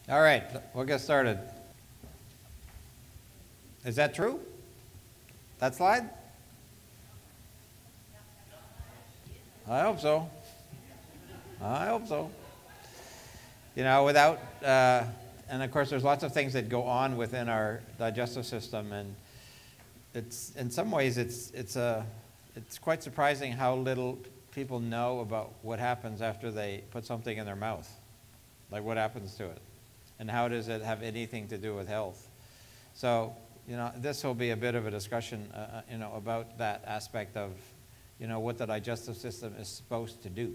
All right, we'll get started. Is that true? That slide? I hope so. I hope so. You know, without, and of course there's lots of things that go on within our digestive system, and it's, in some ways it's quite surprising how little people know about what happens after they put something in their mouth. Like what happens to it, and how does it have anything to do with health? So, you know, this will be a bit of a discussion, you know, about that aspect of, you know, what the digestive system is supposed to do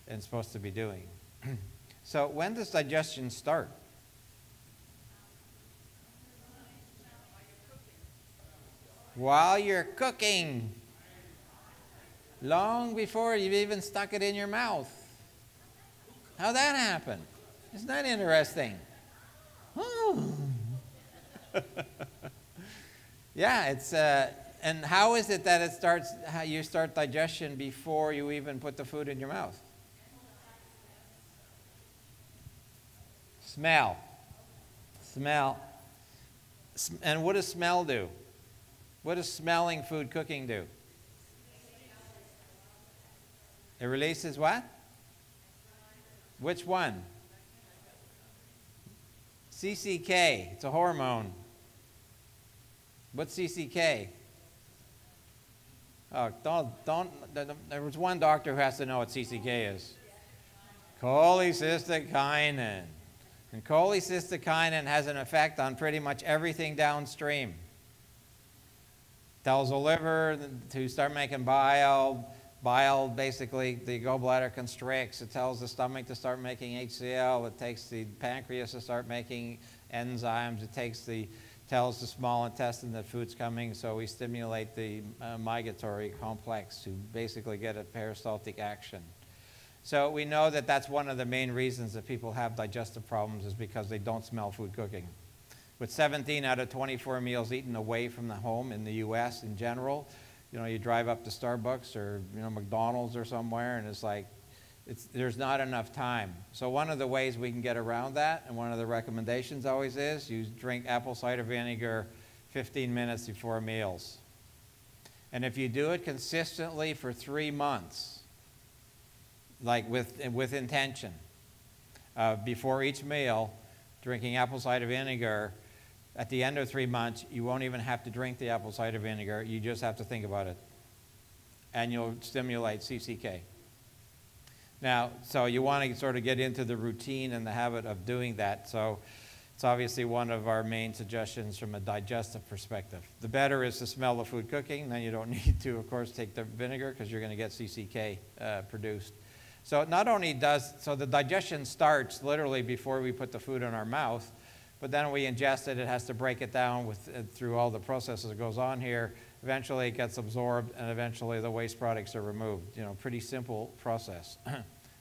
and supposed to be doing. So when does digestion start? While you're cooking. Long before you've even stuck it in your mouth. How'd that happen? Isn't that interesting? Yeah, it's, and how is it that it starts, how you start digestion before you even put the food in your mouth? Smell. Smell. And what does smell do? What does smelling food cooking do? It releases what? Which one? CCK. It's a hormone. What's CCK? Oh, don't. There was one doctor who has to know what CCK is. Cholecystokinin. And cholecystokinin has an effect on pretty much everything downstream. Tells the liver to start making bile. Bile, basically, the gallbladder constricts. It tells the stomach to start making HCl. It takes the pancreas to start making enzymes. It tells the small intestine that food's coming, so we stimulate the migratory complex to basically get a peristaltic action. So we know that that's one of the main reasons that people have digestive problems, is because they don't smell food cooking. With 17 out of 24 meals eaten away from the home in the U.S. in general, you know, you drive up to Starbucks or, you know, McDonald's or somewhere, and it's like, there's not enough time. So one of the ways we can get around that, and one of the recommendations always is, you drink apple cider vinegar 15 minutes before meals. And if you do it consistently for 3 months, like with intention, before each meal, drinking apple cider vinegar, at the end of 3 months, you won't even have to drink the apple cider vinegar. You just have to think about it. And you'll stimulate CCK. Now, so you want to sort of get into the routine and the habit of doing that. So it's obviously one of our main suggestions from a digestive perspective. The better is to smell the food cooking. Then you don't need to, of course, take the vinegar, because you're going to get CCK produced. So not only so the digestion starts literally before we put the food in our mouth, but then we ingest it, it has to break it down through all the processes that goes on here. Eventually it gets absorbed, and eventually the waste products are removed. You know, pretty simple process.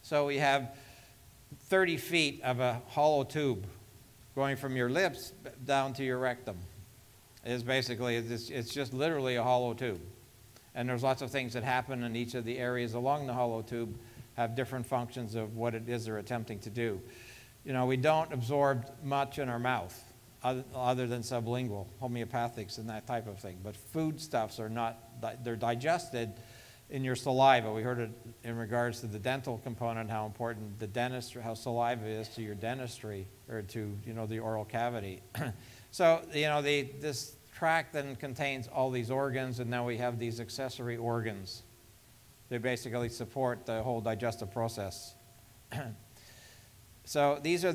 So we have 30 feet of a hollow tube going from your lips down to your rectum. It's just literally a hollow tube. And there's lots of things that happen in each of the areas along the hollow tube, have different functions of what it is they're attempting to do. You know, we don't absorb much in our mouth other than sublingual, homeopathics and that type of thing. But foodstuffs are not, they're digested in your saliva. We heard it in regards to the dental component, how important the dentistry, how saliva is to your dentistry, or to, you know, the oral cavity. So, you know, this tract then contains all these organs, and now we have these accessory organs. They basically support the whole digestive process. So these are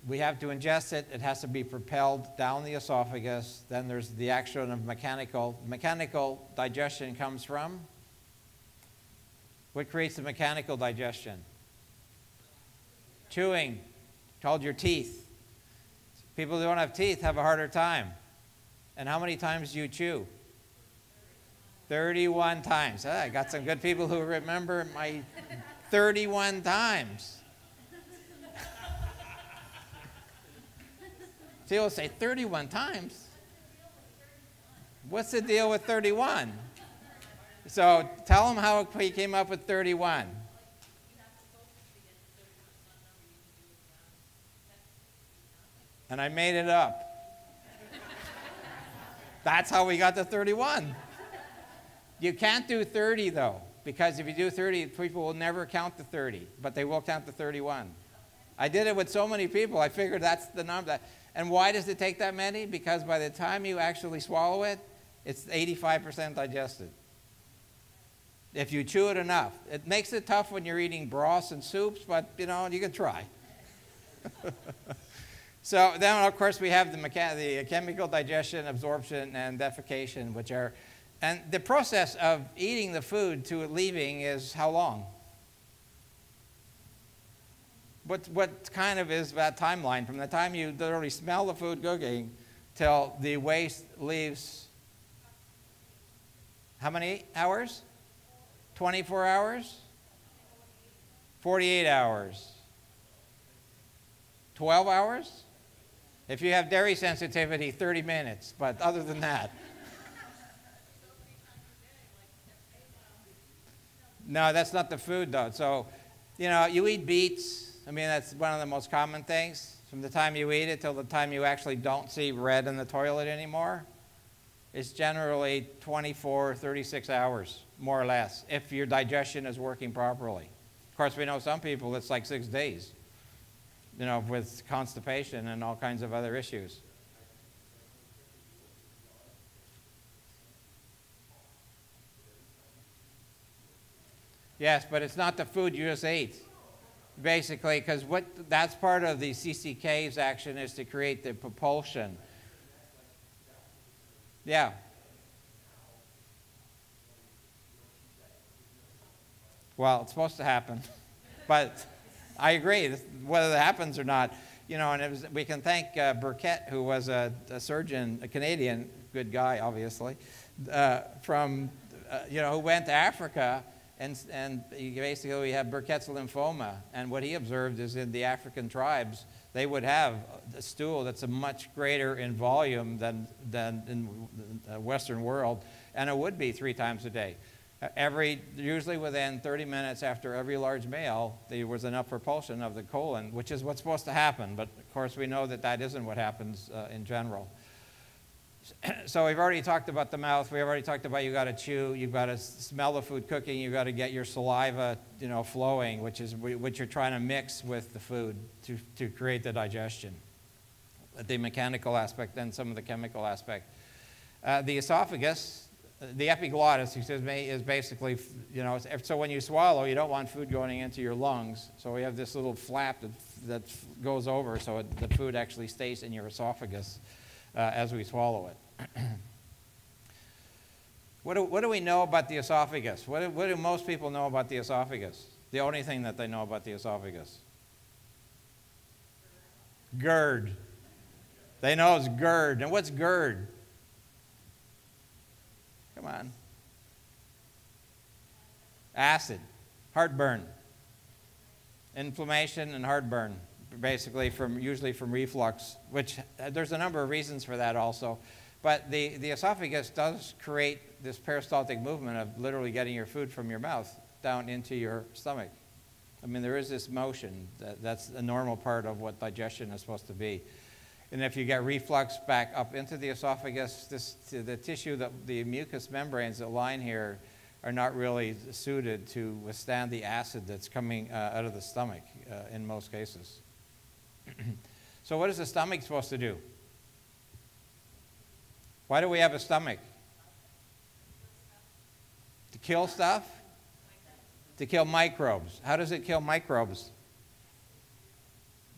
we have to ingest it. It has to be propelled down the esophagus. Then there's the action of mechanical digestion comes from. What creates the mechanical digestion? Chewing, called your teeth. People who don't have teeth have a harder time. And how many times do you chew? 31 times. I got some good people who remember my 31 times. People say 31 times. What's the deal with 31? So tell them how he came up with 31. And I made it up. That's how we got to 31. You can't do 30, though, because if you do 30, people will never count to 30, but they will count to 31. I did it with so many people, I figured that's the number. And why does it take that many? Because by the time you actually swallow it, it's 85% digested. If you chew it enough. It makes it tough when you're eating broths and soups, but, you know, you can try. So then, of course, we have the chemical digestion, absorption, and defecation, which are, and the process of eating the food to it leaving is how long? What kind of is that timeline from the time you literally smell the food cooking till the waste leaves? How many hours? 24 hours? 48 hours? 12 hours? If you have dairy sensitivity, 30 minutes, but other than that. No, that's not the food, though. So, you know, you eat beets. I mean, that's one of the most common things. From the time you eat it till the time you actually don't see red in the toilet anymore, it's generally 24, 36 hours, more or less, if your digestion is working properly. Of course, we know some people it's like 6 days, you know, with constipation and all kinds of other issues. Yes, but it's not the food you just ate, basically, because that's part of the CCK's action is to create the propulsion. Yeah. Well, it's supposed to happen, but I agree, whether that happens or not, you know, and we can thank Burkett, who was a surgeon, a Canadian, good guy, obviously, from, you know, who went to Africa, and basically we have Burkett's lymphoma, and what he observed is in the African tribes, they would have a stool that's a much greater in volume than in the Western world, and it would be 3 times a day. Usually within 30 minutes after every large meal, there was enough propulsion of the colon, which is what's supposed to happen, but of course we know that that isn't what happens in general. So we've already talked about the mouth. We've already talked about you got to chew, you've got to smell the food cooking, you've got to get your saliva, you know, flowing, which is what you're trying to mix with the food to create the digestion. The mechanical aspect, then some of the chemical aspect. The esophagus, the epiglottis, he says, is basically, you know, so when you swallow, you don't want food going into your lungs. So we have this little flap that goes over so the food actually stays in your esophagus as we swallow it. What do we know about the esophagus? What do most people know about the esophagus? The only thing that they know about the esophagus. GERD. They know it's GERD. And what's GERD? Come on. Acid. Heartburn. Inflammation and heartburn, basically usually from reflux, which there's a number of reasons for that also. But the esophagus does create this peristaltic movement of literally getting your food from your mouth down into your stomach. I mean, there is this motion. That's a normal part of what digestion is supposed to be. And if you get reflux back up into the esophagus, the tissue, the mucous membranes that line here are not really suited to withstand the acid that's coming out of the stomach in most cases. So what is the stomach supposed to do? Why do we have a stomach? To kill stuff? To kill microbes. How does it kill microbes?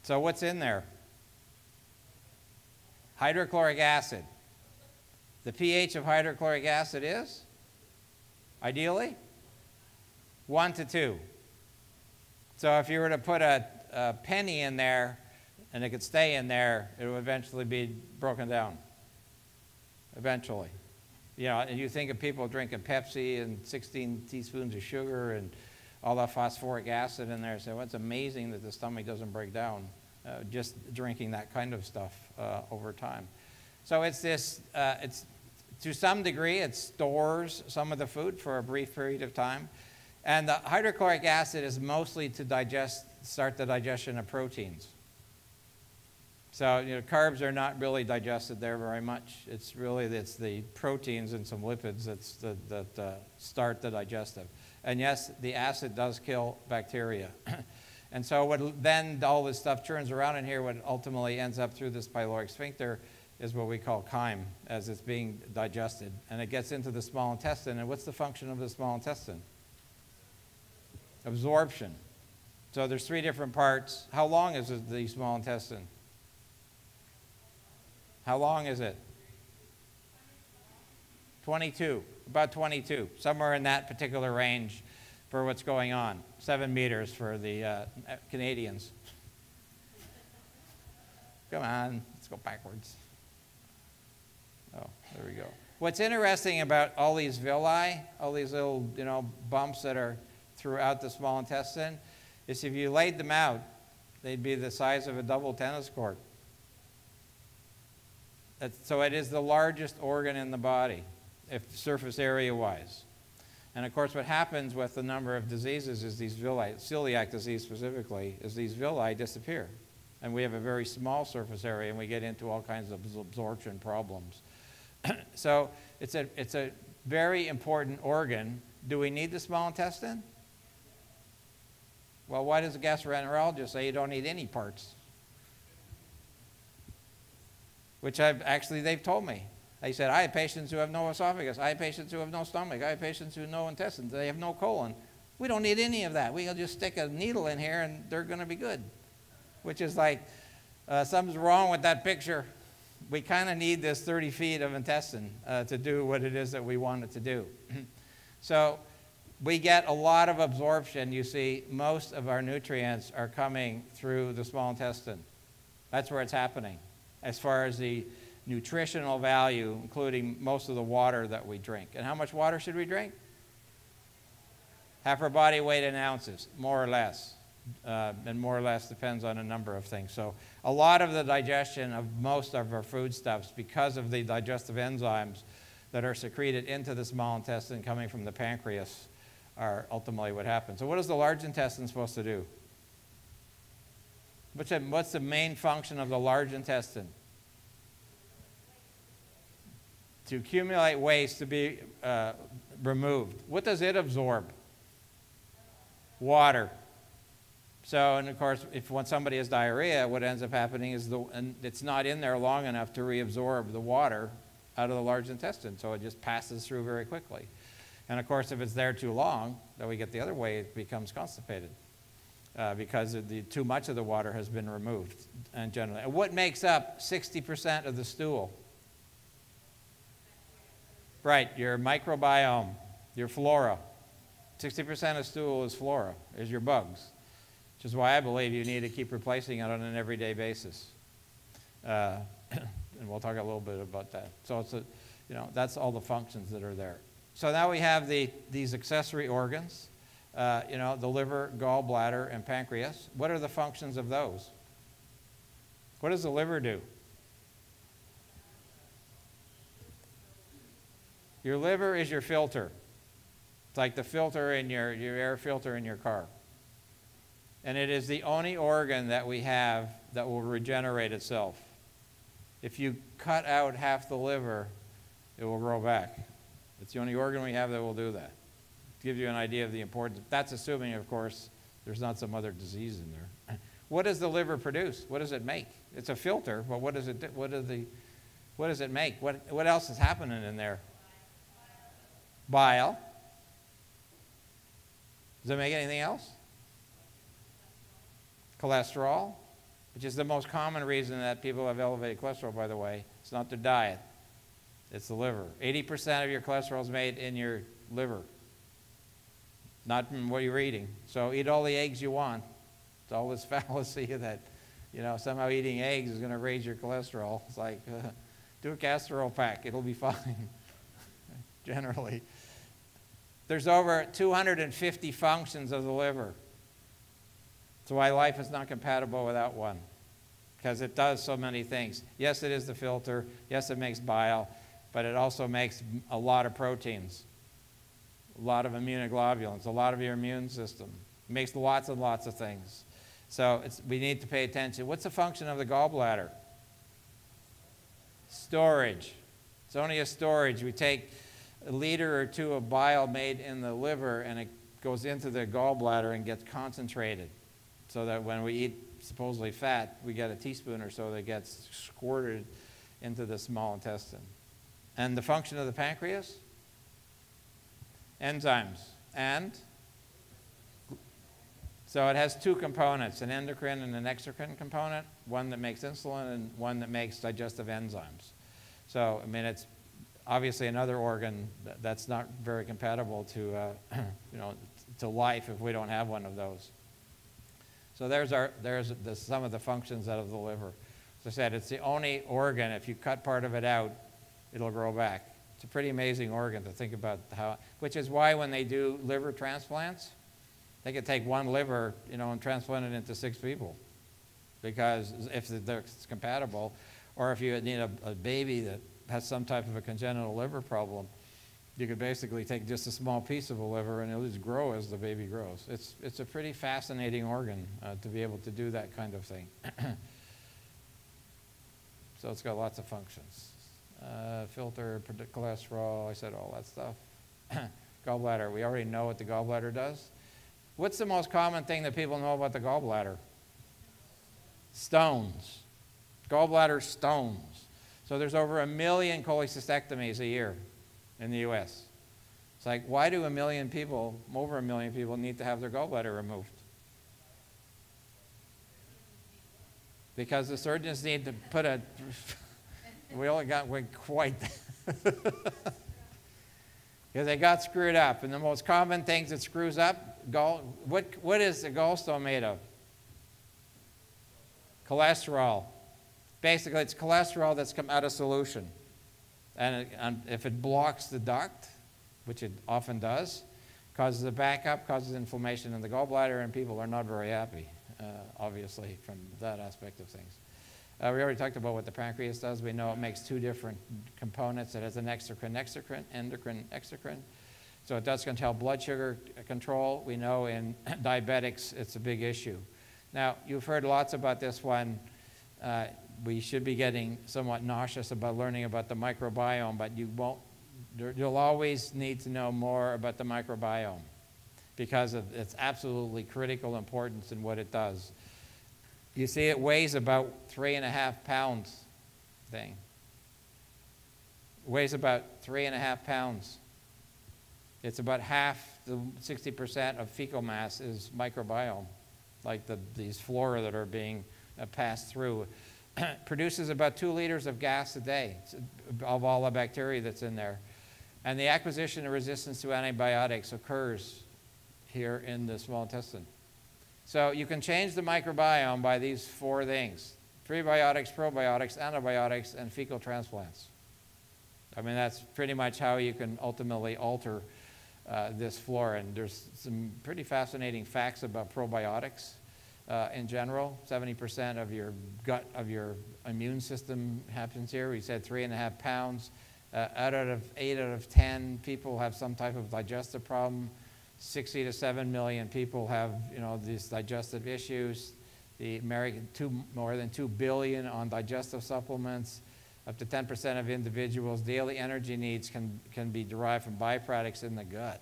So what's in there? Hydrochloric acid. The pH of hydrochloric acid is, ideally, 1 to 2. So if you were to put a penny in there and it could stay in there, it would eventually be broken down. Eventually. You know, and you think of people drinking Pepsi and 16 teaspoons of sugar and all that phosphoric acid in there. So it's amazing that the stomach doesn't break down just drinking that kind of stuff over time. So it's this, to some degree, it stores some of the food for a brief period of time. And the hydrochloric acid is mostly to start the digestion of proteins. So, you know, carbs are not really digested there very much. It's the proteins and some lipids that start the digestive. And yes, the acid does kill bacteria. And so then all this stuff turns around in here. What ultimately ends up through this pyloric sphincter is what we call chyme as it's being digested. And it gets into the small intestine. And what's the function of the small intestine? Absorption. So there's 3 different parts. How long is the small intestine? How long is it? 22, about 22, somewhere in that particular range for what's going on. 7 meters for the Canadians. Come on, let's go backwards. Oh, there we go. What's interesting about all these villi, all these little, you know, bumps that are throughout the small intestine, is if you laid them out, they'd be the size of a double tennis court. So it is the largest organ in the body, if surface area-wise. And of course, what happens with the number of diseases is these villi, celiac disease specifically, is these villi disappear. And we have a very small surface area, and we get into all kinds of absorption problems. So it's a very important organ. Do we need the small intestine? Well, why does the gastroenterologist say you don't need any parts? Which they've told me. They said, I have patients who have no esophagus. I have patients who have no stomach. I have patients who have no intestines. They have no colon. We don't need any of that. We'll just stick a needle in here and they're going to be good. Which is like, something's wrong with that picture. We kind of need this 30 feet of intestine to do what it is that we want it to do. So we get a lot of absorption. You see, most of our nutrients are coming through the small intestine. That's where it's happening, as far as the nutritional value, including most of the water that we drink. And how much water should we drink? Half our body weight in ounces, more or less. And more or less depends on a number of things. So a lot of the digestion of most of our foodstuffs, because of the digestive enzymes that are secreted into the small intestine coming from the pancreas, are ultimately what happens. So what is the large intestine supposed to do? What's the main function of the large intestine? To accumulate waste to be removed. What does it absorb? Water. So, and of course, when somebody has diarrhea, what ends up happening is it's not in there long enough to reabsorb the water out of the large intestine, so it just passes through very quickly. And of course, if it's there too long, then we get the other way, it becomes constipated because too much of the water has been removed. And generally, and what makes up 60% of the stool? Right, your microbiome, your flora. 60% of stool is flora, is your bugs, which is why I believe you need to keep replacing it on an everyday basis. And we'll talk a little bit about that. So it's that's all the functions that are there. So now we have these accessory organs, the liver, gallbladder, and pancreas. What are the functions of those? What does the liver do? Your liver is your filter. It's like the filter in your air filter in your car. And it is the only organ that we have that will regenerate itself. If you cut out half the liver, it will grow back. It's the only organ we have that will do that. To give you an idea of the importance. That's assuming, of course, there's not some other disease in there. What does the liver produce? What does it make? It's a filter, but what does it do? What does it make? What else is happening in there? Bile. Does it make anything else? Cholesterol, which is the most common reason that people have elevated cholesterol, by the way. It's not their diet. It's the liver. 80% of your cholesterol is made in your liver, not from what you're eating. So eat all the eggs you want. It's all this fallacy that, somehow eating eggs is going to raise your cholesterol. It's like, do a castor oil pack. It'll be fine, generally. There's over 250 functions of the liver. That's why life is not compatible without one, because it does so many things. Yes, it is the filter. Yes, it makes bile, but it also makes a lot of proteins, a lot of immunoglobulins, a lot of your immune system. It makes lots and lots of things. So we need to pay attention. What's the function of the gallbladder? Storage. It's only a storage. We take a liter or two of bile made in the liver and it goes into the gallbladder and gets concentrated so that when we eat supposedly fat, we get a teaspoon or so that gets squirted into the small intestine. And the function of the pancreas? Enzymes. And? So it has two components, an endocrine and an exocrine component, one that makes insulin and one that makes digestive enzymes. So, I mean, it's obviously another organ that's not very compatible to, to life if we don't have one of those. So there's some of the functions out of the liver. As I said, it's the only organ, if you cut part of it out, it'll grow back. It's a pretty amazing organ to think about how, which is why when they do liver transplants, they could take one liver, and transplant it into 6 people. Because if it's compatible, or if you need a baby that has some type of a congenital liver problem, you could basically take just a small piece of a liver and it'll just grow as the baby grows. It's a pretty fascinating organ to be able to do that kind of thing. So it's got lots of functions. Filter, predict cholesterol, I said all that stuff. Gallbladder, we already know what the gallbladder does. What's the most common thing that people know about the gallbladder? Stones. Gallbladder stones. So there's over 1 million cholecystectomies a year in the US. It's like, why do 1 million people, over 1 million people, need to have their gallbladder removed? Because the surgeons need to put a, we only got quite, because they got screwed up. And the most common things that screws up, what is the gallstone made of? Cholesterol. Basically, it's cholesterol that's come out of solution. And if it blocks the duct, which it often does, causes a backup, causes inflammation in the gallbladder, and people are not very happy, obviously, from that aspect of things. We already talked about what the pancreas does. We know it makes 2 different components. It has an endocrine, exocrine. So it does control blood sugar control. We know in diabetics it's a big issue. Now, you've heard lots about this one. We should be getting somewhat nauseous about learning about the microbiome, but you'll always need to know more about the microbiome because of its absolutely critical importance in what it does. You see, it weighs about 3.5 pounds thing. It weighs about 3.5 pounds. It's about half, 60% of fecal mass is microbiome, like these flora that are being passed through. Produces about 2 liters of gas a day of all the bacteria that's in there. And the acquisition of resistance to antibiotics occurs here in the small intestine. So you can change the microbiome by these 4 things: prebiotics, probiotics, antibiotics, and fecal transplants. I mean, that's pretty much how you can ultimately alter this flora. And there's some pretty fascinating facts about probiotics. In general, 70% of your gut, of your immune system happens here. We said 3.5 pounds. 8 out of 10 people have some type of digestive problem. 60 to 7 million people have, these digestive issues. More than 2 billion on digestive supplements. Up to 10% of individuals' daily energy needs can be derived from byproducts in the gut.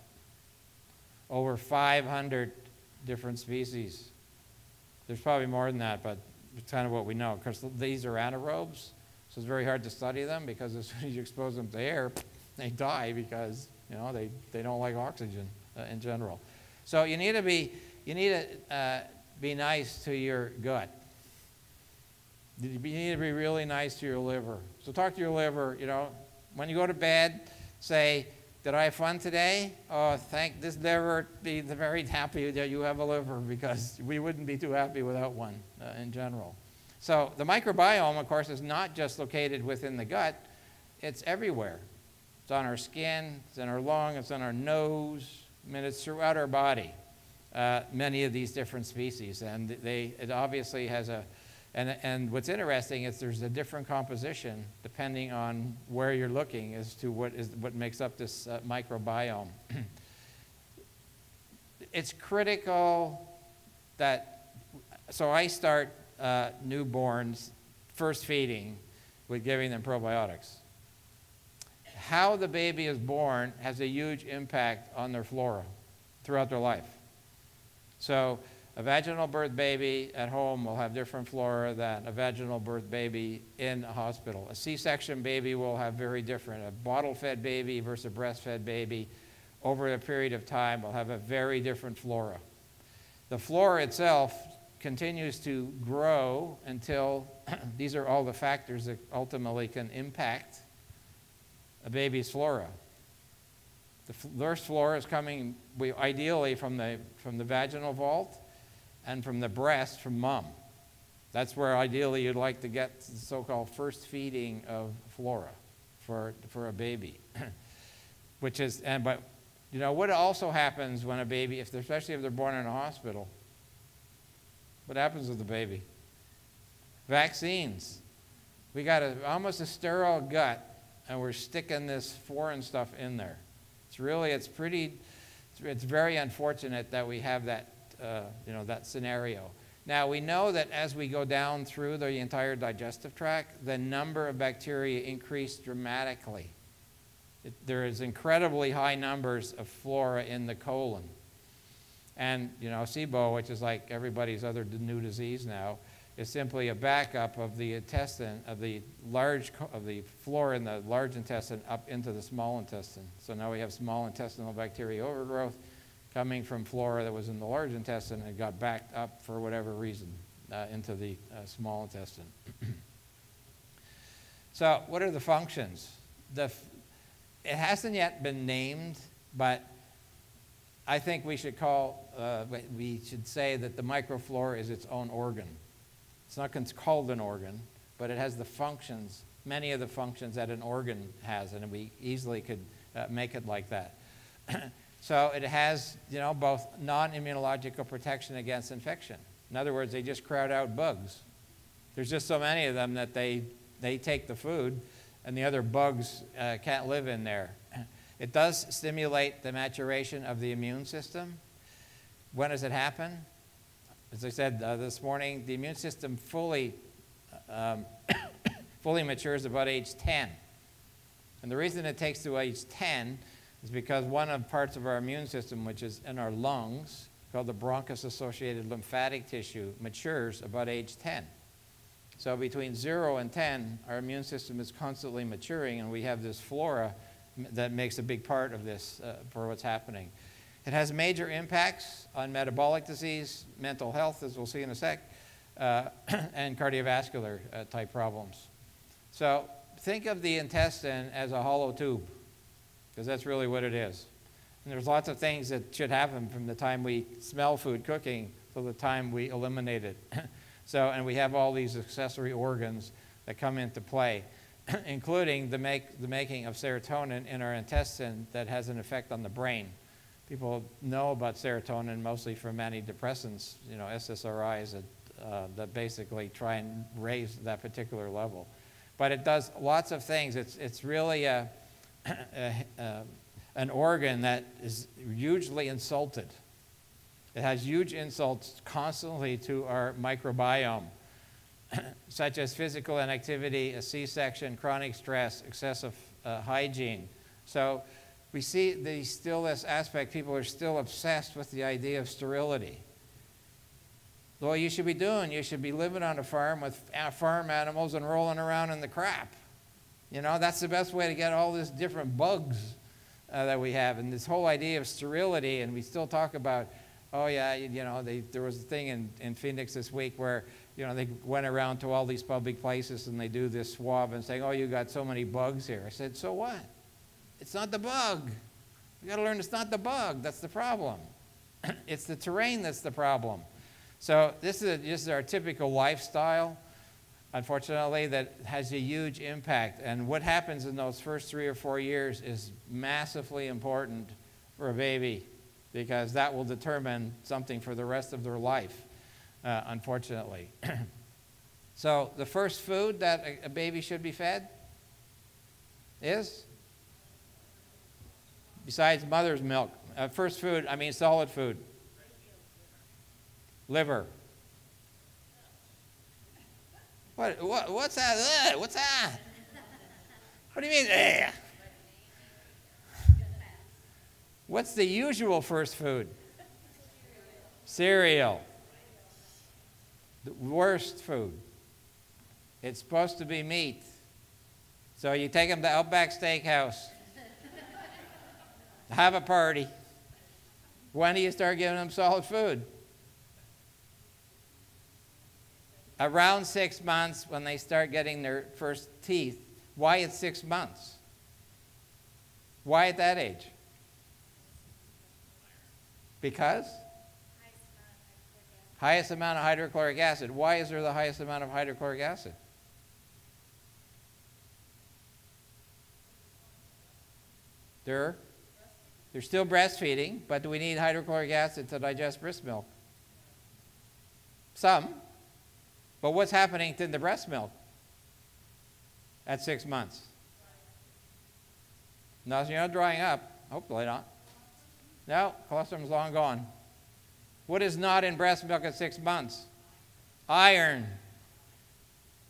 Over 500 different species. There's probably more than that, but it's kind of what we know. Because these are anaerobes, so it's very hard to study them because as soon as you expose them to air, they die because they don't like oxygen in general. So you need to be nice to your gut. You need to be really nice to your liver. So talk to your liver. When you go to bed, say, "Did I have fun today? Oh, thank this liver. Be very happy that you have a liver because we wouldn't be too happy without one in general." So the microbiome, of course, is not just located within the gut. It's everywhere. It's on our skin. It's in our lung. It's on our nose. I mean, it's throughout our body. Many of these different species, and it obviously has a. And what's interesting is there's a different composition depending on where you're looking as to what makes up this microbiome. It's critical that, so I start newborns first feeding with giving them probiotics. How the baby is born has a huge impact on their flora throughout their life. So a vaginal birth baby at home will have different flora than a vaginal birth baby in a hospital. A C-section baby will have very different. A bottle-fed baby versus a breastfed baby over a period of time will have a very different flora. The flora itself continues to grow until these are all the factors that ultimately can impact a baby's flora. The first flora is coming ideally from the vaginal vault and from the breast from mom. That's where ideally you'd like to get the so-called first feeding of flora for a baby. Which is, but you know, what also happens when a baby, especially if they're born in a hospital, what happens with the baby? Vaccines. We got almost a sterile gut, and we're sticking this foreign stuff in there. It's very unfortunate that we have that, that scenario. Now, we know that as we go down through the entire digestive tract, the number of bacteria increase dramatically. There is incredibly high numbers of flora in the colon. And, SIBO, which is like everybody's other new disease now, is simply a backup of the intestine, of the flora in the large intestine up into the small intestine. So now we have small intestinal bacteria overgrowth coming from flora that was in the large intestine and got backed up for whatever reason into the small intestine. So what are the functions? It hasn't yet been named, but I think we should say that the microflora is its own organ. It's not called an organ, but it has the functions, many of the functions that an organ has, and we easily could make it like that. So it has, both non-immunological protection against infection. In other words, they just crowd out bugs. There's just so many of them that they take the food, and the other bugs can't live in there. It does stimulate the maturation of the immune system. When does it happen? As I said this morning, the immune system fully matures about age 10. And the reason it takes to age 10 is because one of the parts of our immune system, which is in our lungs, called the bronchus-associated lymphatic tissue, matures about age 10. So between 0 and 10, our immune system is constantly maturing, and we have this flora that makes a big part of this for what's happening. It has major impacts on metabolic disease, mental health, as we'll see in a sec, and cardiovascular type problems. So think of the intestine as a hollow tube, because that's really what it is. And there's lots of things that should happen from the time we smell food cooking to the time we eliminate it. And we have all these accessory organs that come into play, including the making of serotonin in our intestine that has an effect on the brain. People know about serotonin mostly from antidepressants, SSRIs that basically try and raise that particular level. But it does lots of things. It's really an organ that is hugely insulted. It has huge insults constantly to our microbiome, such as physical inactivity, a C-section, chronic stress, excessive hygiene. So we see this aspect. People are still obsessed with the idea of sterility. Well, you should be living on a farm with farm animals and rolling around in the crap. That's the best way to get all these different bugs that we have. And this whole idea of sterility, and we still talk about, oh yeah, there was a thing in Phoenix this week where, they went around to all these public places and they do this swab and saying, oh, you got so many bugs here. I said, so what? It's not the bug. We got to learn it's not the bug. That's the problem. It's the terrain that's the problem. So this is our typical lifestyle, unfortunately, that has a huge impact. And what happens in those first 3 or 4 years is massively important for a baby, because that will determine something for the rest of their life, unfortunately. So the first food that a baby should be fed is? Besides mother's milk. First food, solid food. Liver. What's that? What's that? What do you mean? Ugh? What's the usual first food? Cereal. The worst food. It's supposed to be meat. So you take them to Outback Steakhouse. Have a party. When do you start giving them solid food? Around 6 months, when they start getting their first teeth. Why at 6 months? Why at that age? Because? Highest amount of hydrochloric acid. Why is there the highest amount of hydrochloric acid? They're still breastfeeding, but do we need hydrochloric acid to digest breast milk? Some. But what's happening to the breast milk at 6 months? No, you're not drying up. Hopefully not. No, cholesterol's long gone. What is not in breast milk at 6 months? Iron.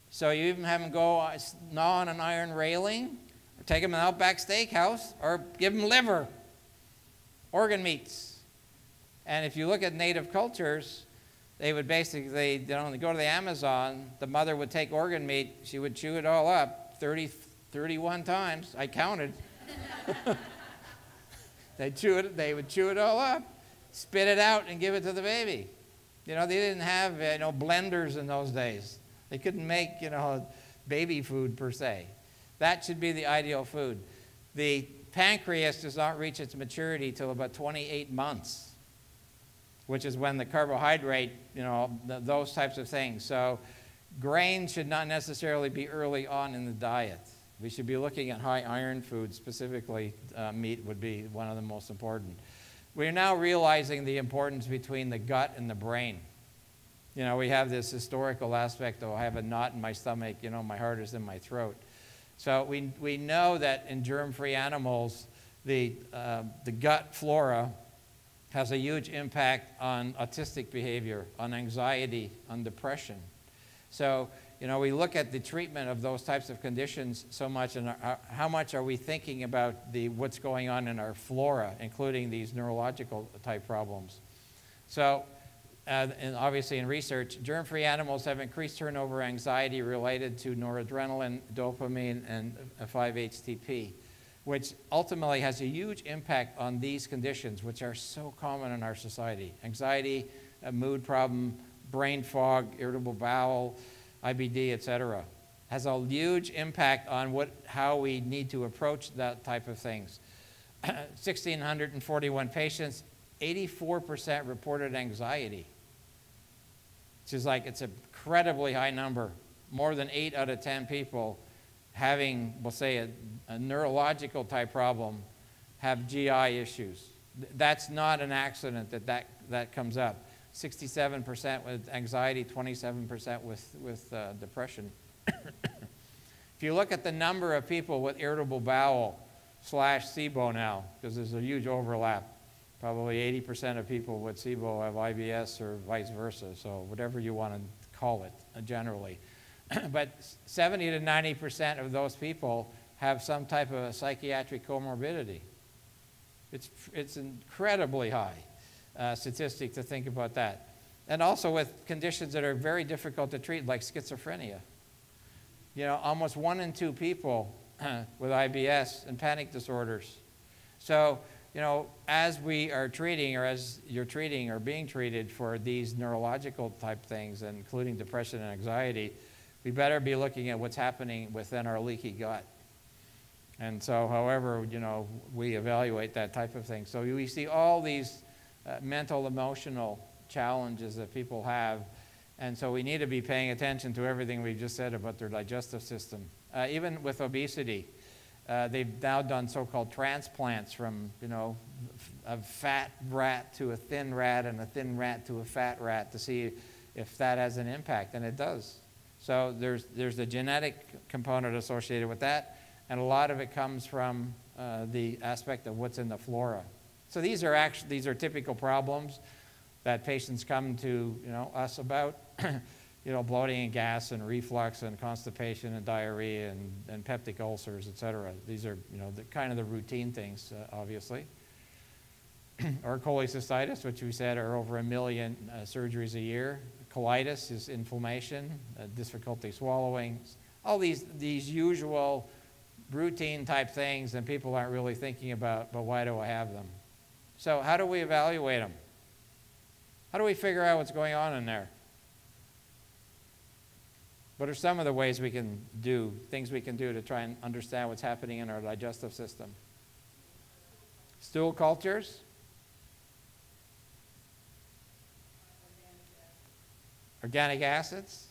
So you even have them go gnaw on an iron railing, or take them to an Outback Steakhouse, or give them liver, organ meats. And if you look at native cultures, they would basically, go to the Amazon, the mother would take organ meat, she would chew it all up 31 times. I counted. They would chew it all up, spit it out, and give it to the baby. They didn't have blenders in those days. They couldn't make baby food per se. That should be the ideal food. The pancreas does not reach its maturity till about 28 months, which is when the carbohydrate, those types of things. So grains should not necessarily be early on in the diet. We should be looking at high iron foods, specifically meat would be one of the most important. We're now realizing the importance between the gut and the brain. We have this historical aspect of I have a knot in my stomach, my heart is in my throat. So we know that in germ-free animals, the gut flora has a huge impact on autistic behavior, on anxiety, on depression. So, we look at the treatment of those types of conditions so much, and how much are we thinking about what's going on in our flora, including these neurological type problems. So, and obviously in research, germ-free animals have increased turnover anxiety related to noradrenaline, dopamine, and 5-HTP, which ultimately has a huge impact on these conditions, which are so common in our society. Anxiety, a mood problem, brain fog, irritable bowel, IBD, etc. Has a huge impact on how we need to approach that type of things. 1,641 patients, 84% reported anxiety, which is it's an incredibly high number. More than 8 out of 10 people having, we'll say, a neurological type problem have GI issues. That's not an accident that comes up. 67% with anxiety, 27% with depression. If you look at the number of people with irritable bowel / SIBO now, because there's a huge overlap, probably 80% of people with SIBO have IBS or vice versa, so whatever you want to call it generally. But 70 to 90% of those people have some type of a psychiatric comorbidity. It's incredibly high statistic to think about that. And also with conditions that are very difficult to treat, like schizophrenia. Almost 1 in 2 people with IBS and panic disorders. So, as we are treating, or as you're treating or being treated for these neurological type things, including depression and anxiety, we better be looking at what's happening within our leaky gut. And so, however, we evaluate that type of thing. So we see all these mental, emotional challenges that people have. And so we need to be paying attention to everything we've just said about their digestive system. Even with obesity, they've now done so-called transplants from, a fat rat to a thin rat and a thin rat to a fat rat to see if that has an impact, and it does. So there's a genetic component associated with that, and a lot of it comes from the aspect of what's in the flora. So these are typical problems that patients come to us about. bloating and gas and reflux and constipation and diarrhea and peptic ulcers, et cetera. These are, the kind of the routine things, obviously. Or cholecystitis, which we said are over 1 million surgeries a year. Colitis is inflammation, difficulty swallowing, all these usual routine type things that people aren't really thinking about, but why do I have them? So how do we evaluate them? How do we figure out what's going on in there? What are some of the ways we can do, things we can do to try and understand what's happening in our digestive system? Stool cultures? Organic acids?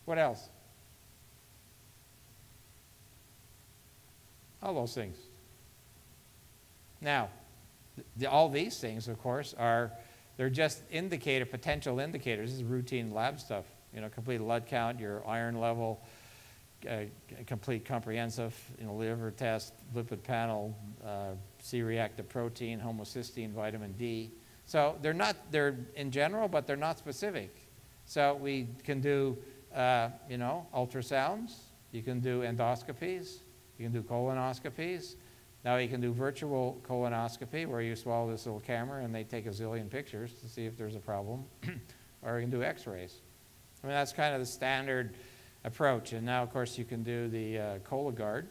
What else? All those things. Now, all these things, of course, they're just potential indicators. This is routine lab stuff. Complete blood count, your iron level, complete comprehensive, liver test, lipid panel, C-reactive protein, homocysteine, vitamin D. So they're in general, but they're not specific. So we can do, ultrasounds. You can do endoscopies. You can do colonoscopies. Now you can do virtual colonoscopy where you swallow this little camera and they take a zillion pictures to see if there's a problem. Or you can do x-rays. That's kind of the standard approach. And now, of course, you can do the Cologuard,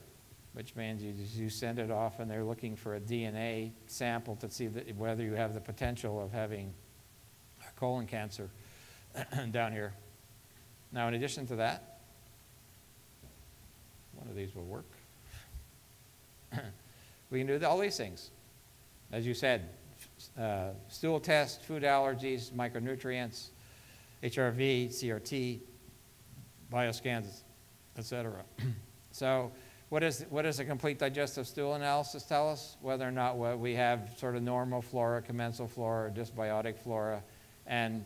which means you send it off and they're looking for a DNA sample to see whether you have the potential of having colon cancer down here. Now, in addition to that, one of these will work. We can do all these things. As you said, stool test, food allergies, micronutrients, HRV, CRT, bioscans, etc. So what does a complete digestive stool analysis tell us? Whether or not we have sort of normal flora, commensal flora, or dysbiotic flora, and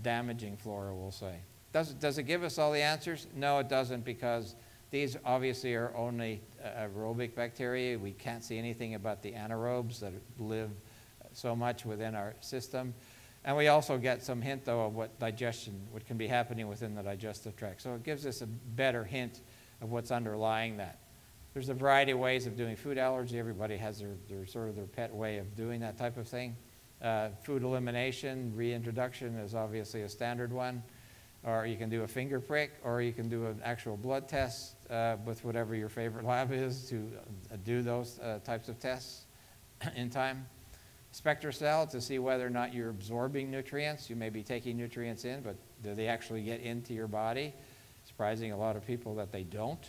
damaging flora, we'll say. Does it give us all the answers? No, it doesn't, because these obviously are only aerobic bacteria. We can't see anything about the anaerobes that live so much within our system. And we also get some hint, though, of what can be happening within the digestive tract. So it gives us a better hint of what's underlying that. There's a variety of ways of doing food allergy. Everybody has their pet way of doing that type of thing. Food elimination, reintroduction is obviously a standard one. Or you can do a finger prick, or you can do an actual blood test with whatever your favorite lab is to do those types of tests in time. SpectraCell to see whether or not you're absorbing nutrients. You may be taking nutrients in, but do they actually get into your body? Surprising a lot of people that they don't,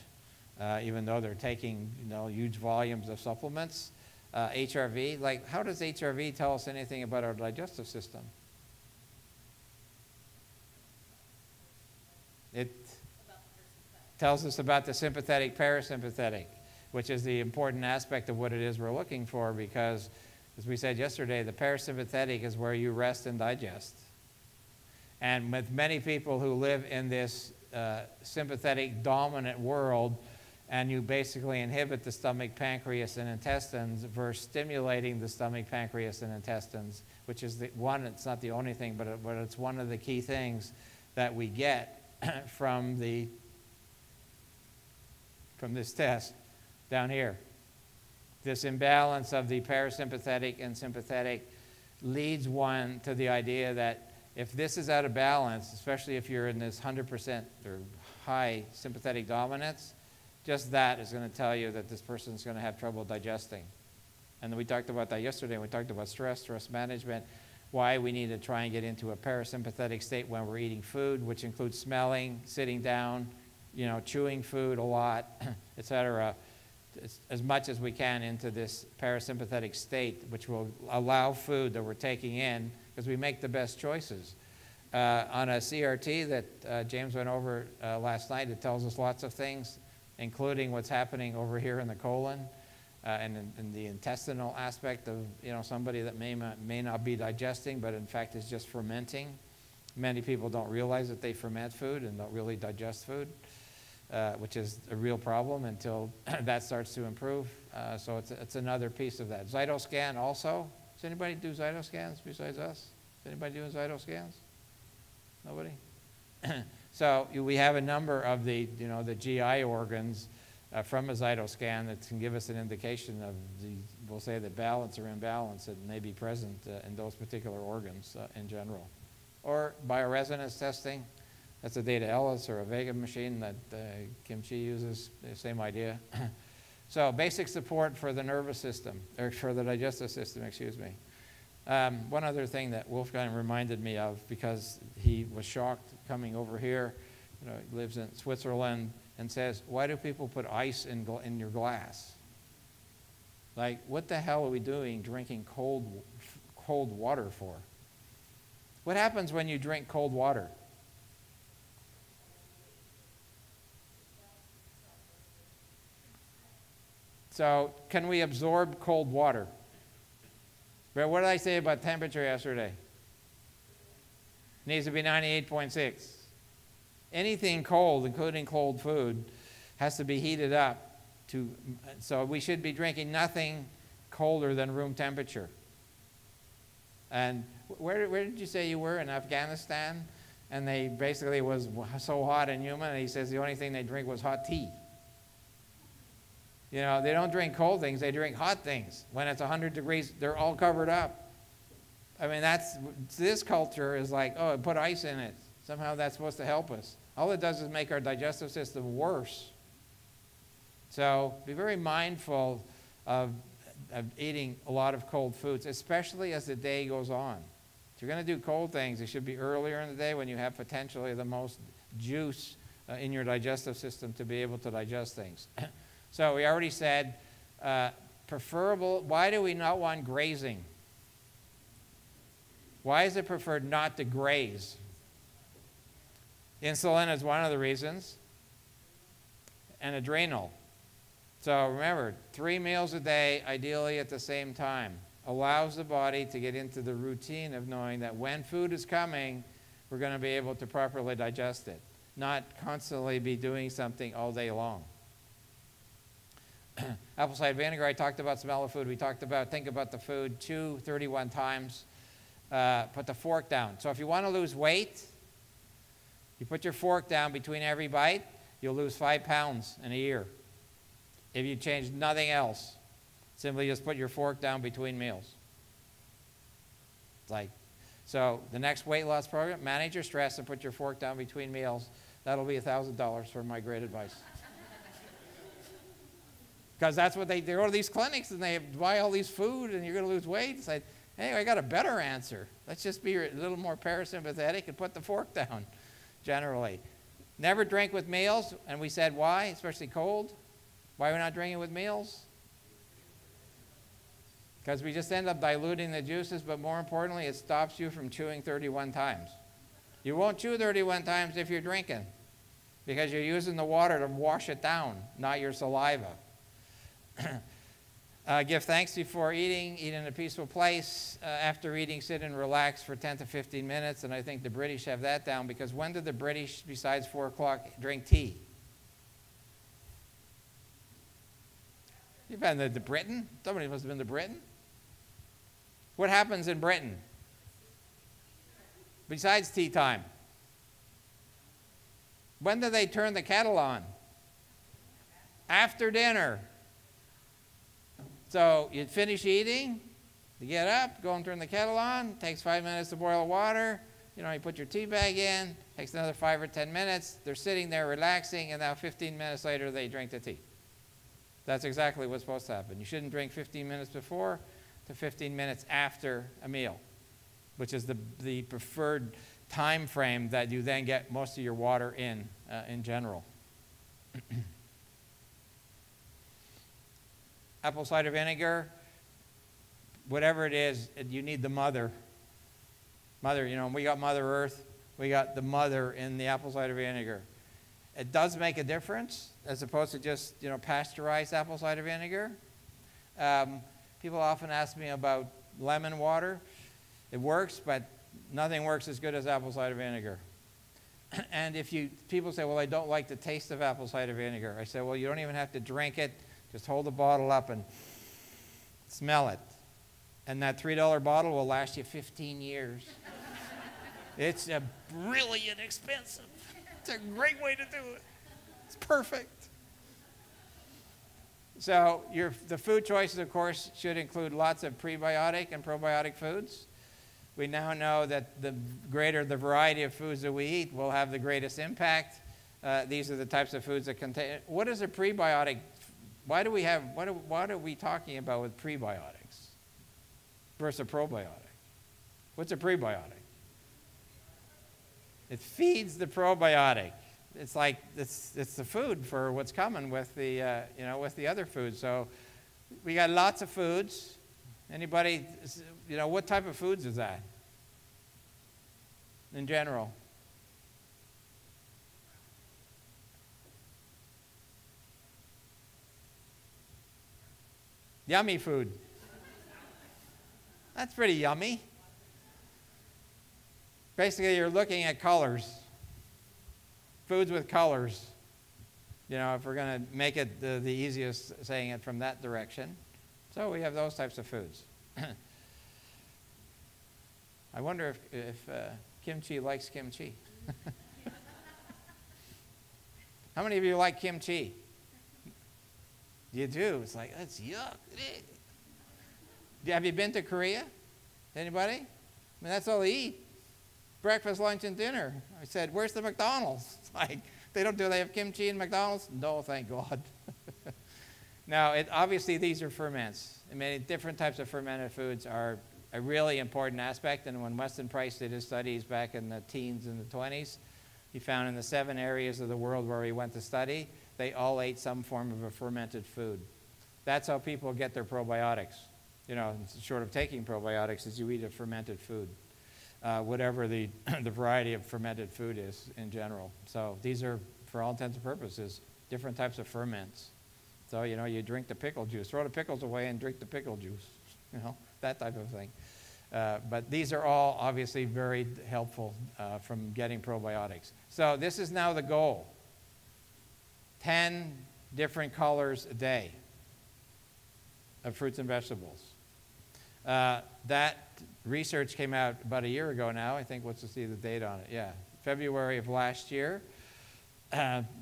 even though they're taking huge volumes of supplements. HRV, how does HRV tell us anything about our digestive system? It tells us about the sympathetic, parasympathetic, which is the important aspect of what it is we're looking for, because, as we said yesterday, the parasympathetic is where you rest and digest. And with many people who live in this sympathetic dominant world, and you basically inhibit the stomach, pancreas, and intestines versus stimulating the stomach, pancreas, and intestines, which is it's not the only thing, but it's one of the key things that we get from this test down here. This imbalance of the parasympathetic and sympathetic leads one to the idea that if this is out of balance, especially if you're in this 100% or high sympathetic dominance, just that is going to tell you that this person is going to have trouble digesting. And we talked about that yesterday. We talked about stress management, why we need to try and get into a parasympathetic state when we're eating food, which includes smelling, sitting down, chewing food a lot, etc. As much as we can into this parasympathetic state, which will allow food that we're taking in, because we make the best choices. On a CRT that James went over last night, it tells us lots of things, including what's happening over here in the colon and in the intestinal aspect of somebody that may not be digesting, but in fact is just fermenting. Many people don't realize that they ferment food and don't really digest food, which is a real problem until that starts to improve. So it's another piece of that. Zytoscan also. Does anybody do Zytoscans besides us? Is anybody doing Zytoscans? Nobody? So we have a number of the, the GI organs from a cytoscan that can give us an indication of we'll say the balance or imbalance that may be present in those particular organs in general. Or bioresonance testing. That's a Data Ellis or a Vega machine that Kim Chi uses, the same idea. So basic support for the nervous system, or for the digestive system, excuse me. One other thing that Wolfgang reminded me of, because he was shocked coming over here, he lives in Switzerland, and says, why do people put ice in your glass? Like, what the hell are we doing drinking cold water for? What happens when you drink cold water? So, can we absorb cold water? But what did I say about temperature yesterday? Needs to be 98.6. Anything cold, including cold food, has to be heated up. So we should be drinking nothing colder than room temperature. And where did you say you were? In Afghanistan? And they basically was so hot and humid, and he says the only thing they drink was hot tea. They don't drink cold things, they drink hot things. When it's 100 degrees, they're all covered up. I mean, this culture is like, oh, put ice in it. Somehow that's supposed to help us. All it does is make our digestive system worse. So be very mindful of eating a lot of cold foods, especially as the day goes on. If you're going to do cold things, it should be earlier in the day when you have potentially the most juice in your digestive system to be able to digest things. So we already said preferable. Why do we not want grazing? Why is it preferred not to graze? Insulin is one of the reasons, and adrenal. So remember, 3 meals a day, ideally at the same time, allows the body to get into the routine of knowing that when food is coming, we're going to be able to properly digest it, not constantly be doing something all day long. Apple cider vinegar, I talked about smell of food. We talked about, think about the food, chew 31 times. Put the fork down. So if you want to lose weight, you put your fork down between every bite, you'll lose 5 pounds in a year. If you change nothing else, simply just put your fork down between meals. So the next weight loss program, manage your stress and put your fork down between meals. That'll be $1,000 for my great advice. Because that's what they go to these clinics and they buy all these food and you're going to lose weight. It's like, hey, I got a better answer. Let's just be a little more parasympathetic and put the fork down, generally. Never drink with meals, and we said why, especially cold. Why are we not drinking with meals? Because we just end up diluting the juices, but more importantly, it stops you from chewing 31 times. You won't chew 31 times if you're drinking, because you're using the water to wash it down, not your saliva. Give thanks before eating. Eat in a peaceful place. After eating, sit and relax for 10 to 15 minutes. And I think the British have that down, because when did the British, besides 4 o'clock, drink tea? You've been to Britain? Somebody must have been to Britain. What happens in Britain besides tea time? When do they turn the kettle on? After dinner. So you finish eating, you get up, go and turn the kettle on, takes 5 minutes to boil the water, you put your tea bag in, takes another 5 or 10 minutes, they're sitting there relaxing, and now 15 minutes later they drink the tea. That's exactly what's supposed to happen. You shouldn't drink 15 minutes before to 15 minutes after a meal, which is the preferred time frame that you then get most of your water in general. Apple cider vinegar, whatever it is, you need the mother. We got Mother Earth. We got the mother in the apple cider vinegar. It does make a difference as opposed to just, pasteurized apple cider vinegar. People often ask me about lemon water. It works, but nothing works as good as apple cider vinegar. And people say, well, I don't like the taste of apple cider vinegar. I say, well, you don't even have to drink it. Just hold the bottle up and smell it. And that $3 bottle will last you 15 years. It's really inexpensive. It's a great way to do it. It's perfect. So the food choices, of course, should include lots of prebiotic and probiotic foods. We now know that the greater the variety of foods that we eat will have the greatest impact. These are the types of foods that contain. What is a prebiotic? What are we talking about with prebiotics versus a probiotic? What's a prebiotic? It feeds the probiotic. It's like it's the food for what's coming with the with the other foods. So we got lots of foods. Anybody, what type of foods is that in general? Yummy food. That's pretty yummy. Basically, you're looking at colors. Foods with colors. If we're going to make it the easiest saying it from that direction. So we have those types of foods. I wonder if kimchi likes kimchi. How many of you like kimchi? You do? It's like, that's yuck. Have you been to Korea? Anybody? I mean, that's all they eat. Breakfast, lunch, and dinner. I said, where's the McDonald's? It's like, they have kimchi in McDonald's? No, thank God. Now, obviously, these are ferments. I mean, different types of fermented foods are a really important aspect. And when Weston Price did his studies back in the teens and the 20s, he found in the 7 areas of the world where he went to study, they all ate some form of a fermented food. That's how people get their probiotics. Short of taking probiotics, is you eat a fermented food, whatever the variety of fermented food is in general. So these are, for all intents and purposes, different types of ferments. So, you drink the pickle juice. Throw the pickles away and drink the pickle juice. That type of thing. But these are all obviously very helpful from getting probiotics. So this is now the goal. 10 different colors a day of fruits and vegetables. That research came out about a year ago now. I think, let's see the date on it. Yeah, February of last year.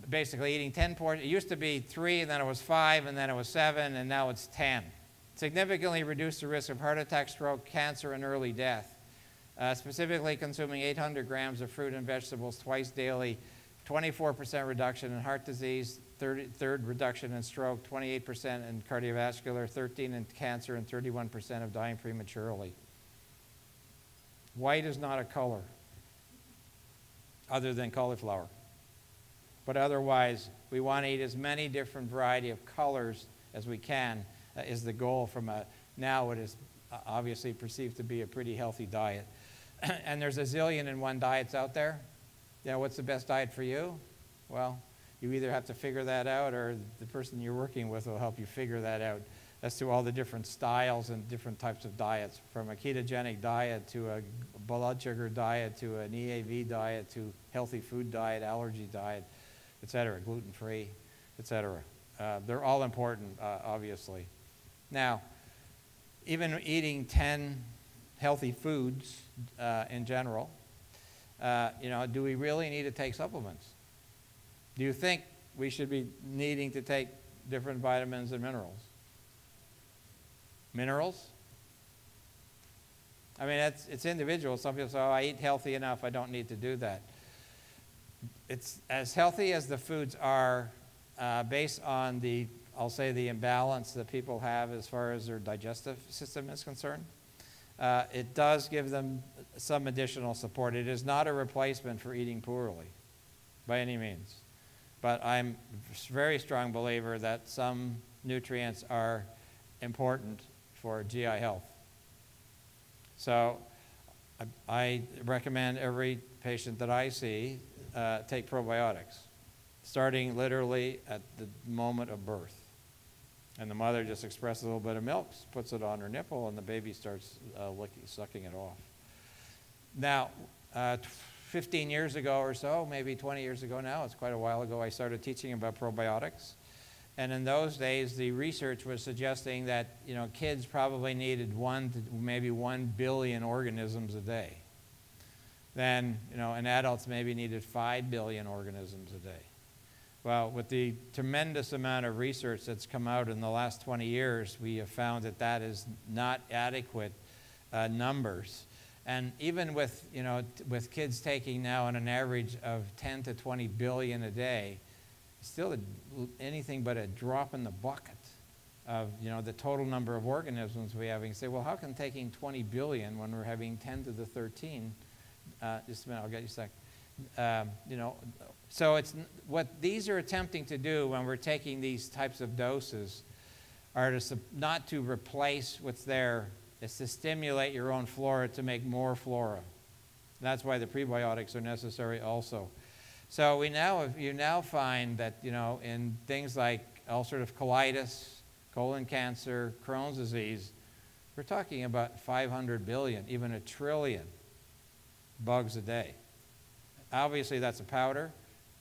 Basically eating 10 portions. It used to be 3, and then it was 5, and then it was 7, and now it's 10. Significantly reduced the risk of heart attack, stroke, cancer, and early death. Specifically consuming 800 grams of fruit and vegetables twice daily, 24% reduction in heart disease, third reduction in stroke, 28% in cardiovascular, 13% in cancer, and 31% of dying prematurely. White is not a color other than cauliflower. But otherwise, we want to eat as many different variety of colors as we can is the goal from now what is obviously perceived to be a pretty healthy diet. And there's a zillion and one diets out there. What's the best diet for you? Well, you either have to figure that out or the person you're working with will help you figure that out as to all the different styles and different types of diets, from a ketogenic diet to a blood sugar diet to an EAV diet to healthy food diet, allergy diet, etc., gluten-free, etc. They're all important, obviously. Now, even eating 10 healthy foods in general, do we really need to take supplements? Do you think we should be needing to take different vitamins and minerals? Minerals? I mean, it's individual. Some people say, oh, I eat healthy enough, I don't need to do that. It's as healthy as the foods are based on I'll say the imbalance that people have as far as their digestive system is concerned. It does give them some additional support. It is not a replacement for eating poorly by any means. But I'm a very strong believer that some nutrients are important for GI health. So I recommend every patient that I see take probiotics, starting literally at the moment of birth. And the mother just expresses a little bit of milk, puts it on her nipple, and the baby starts sucking it off. Now, 15 years ago or so, maybe 20 years ago now, it's quite a while ago, I started teaching about probiotics. And in those days, the research was suggesting that kids probably needed 1 to maybe 1 billion organisms a day. then, you know, and adults maybe needed 5 billion organisms a day. Well, with the tremendous amount of research that's come out in the last 20 years, we have found that that is not adequate numbers. And even with, you know, with kids taking now on an average of 10 to 20 billion a day, still anything but a drop in the bucket of, you know, the total number of organisms we have. And you say, well, how can taking 20 billion when we're having 10 to the 13, just a minute, I'll get you a sec. You know, so it's what these are attempting to do when we're taking these types of doses are to not to replace what's there. It's to stimulate your own flora to make more flora. That's why the prebiotics are necessary also. So you now find that, you know, in things like ulcerative colitis, colon cancer, Crohn's disease, we're talking about 500 billion, even 1 trillion bugs a day. Obviously, that's a powder.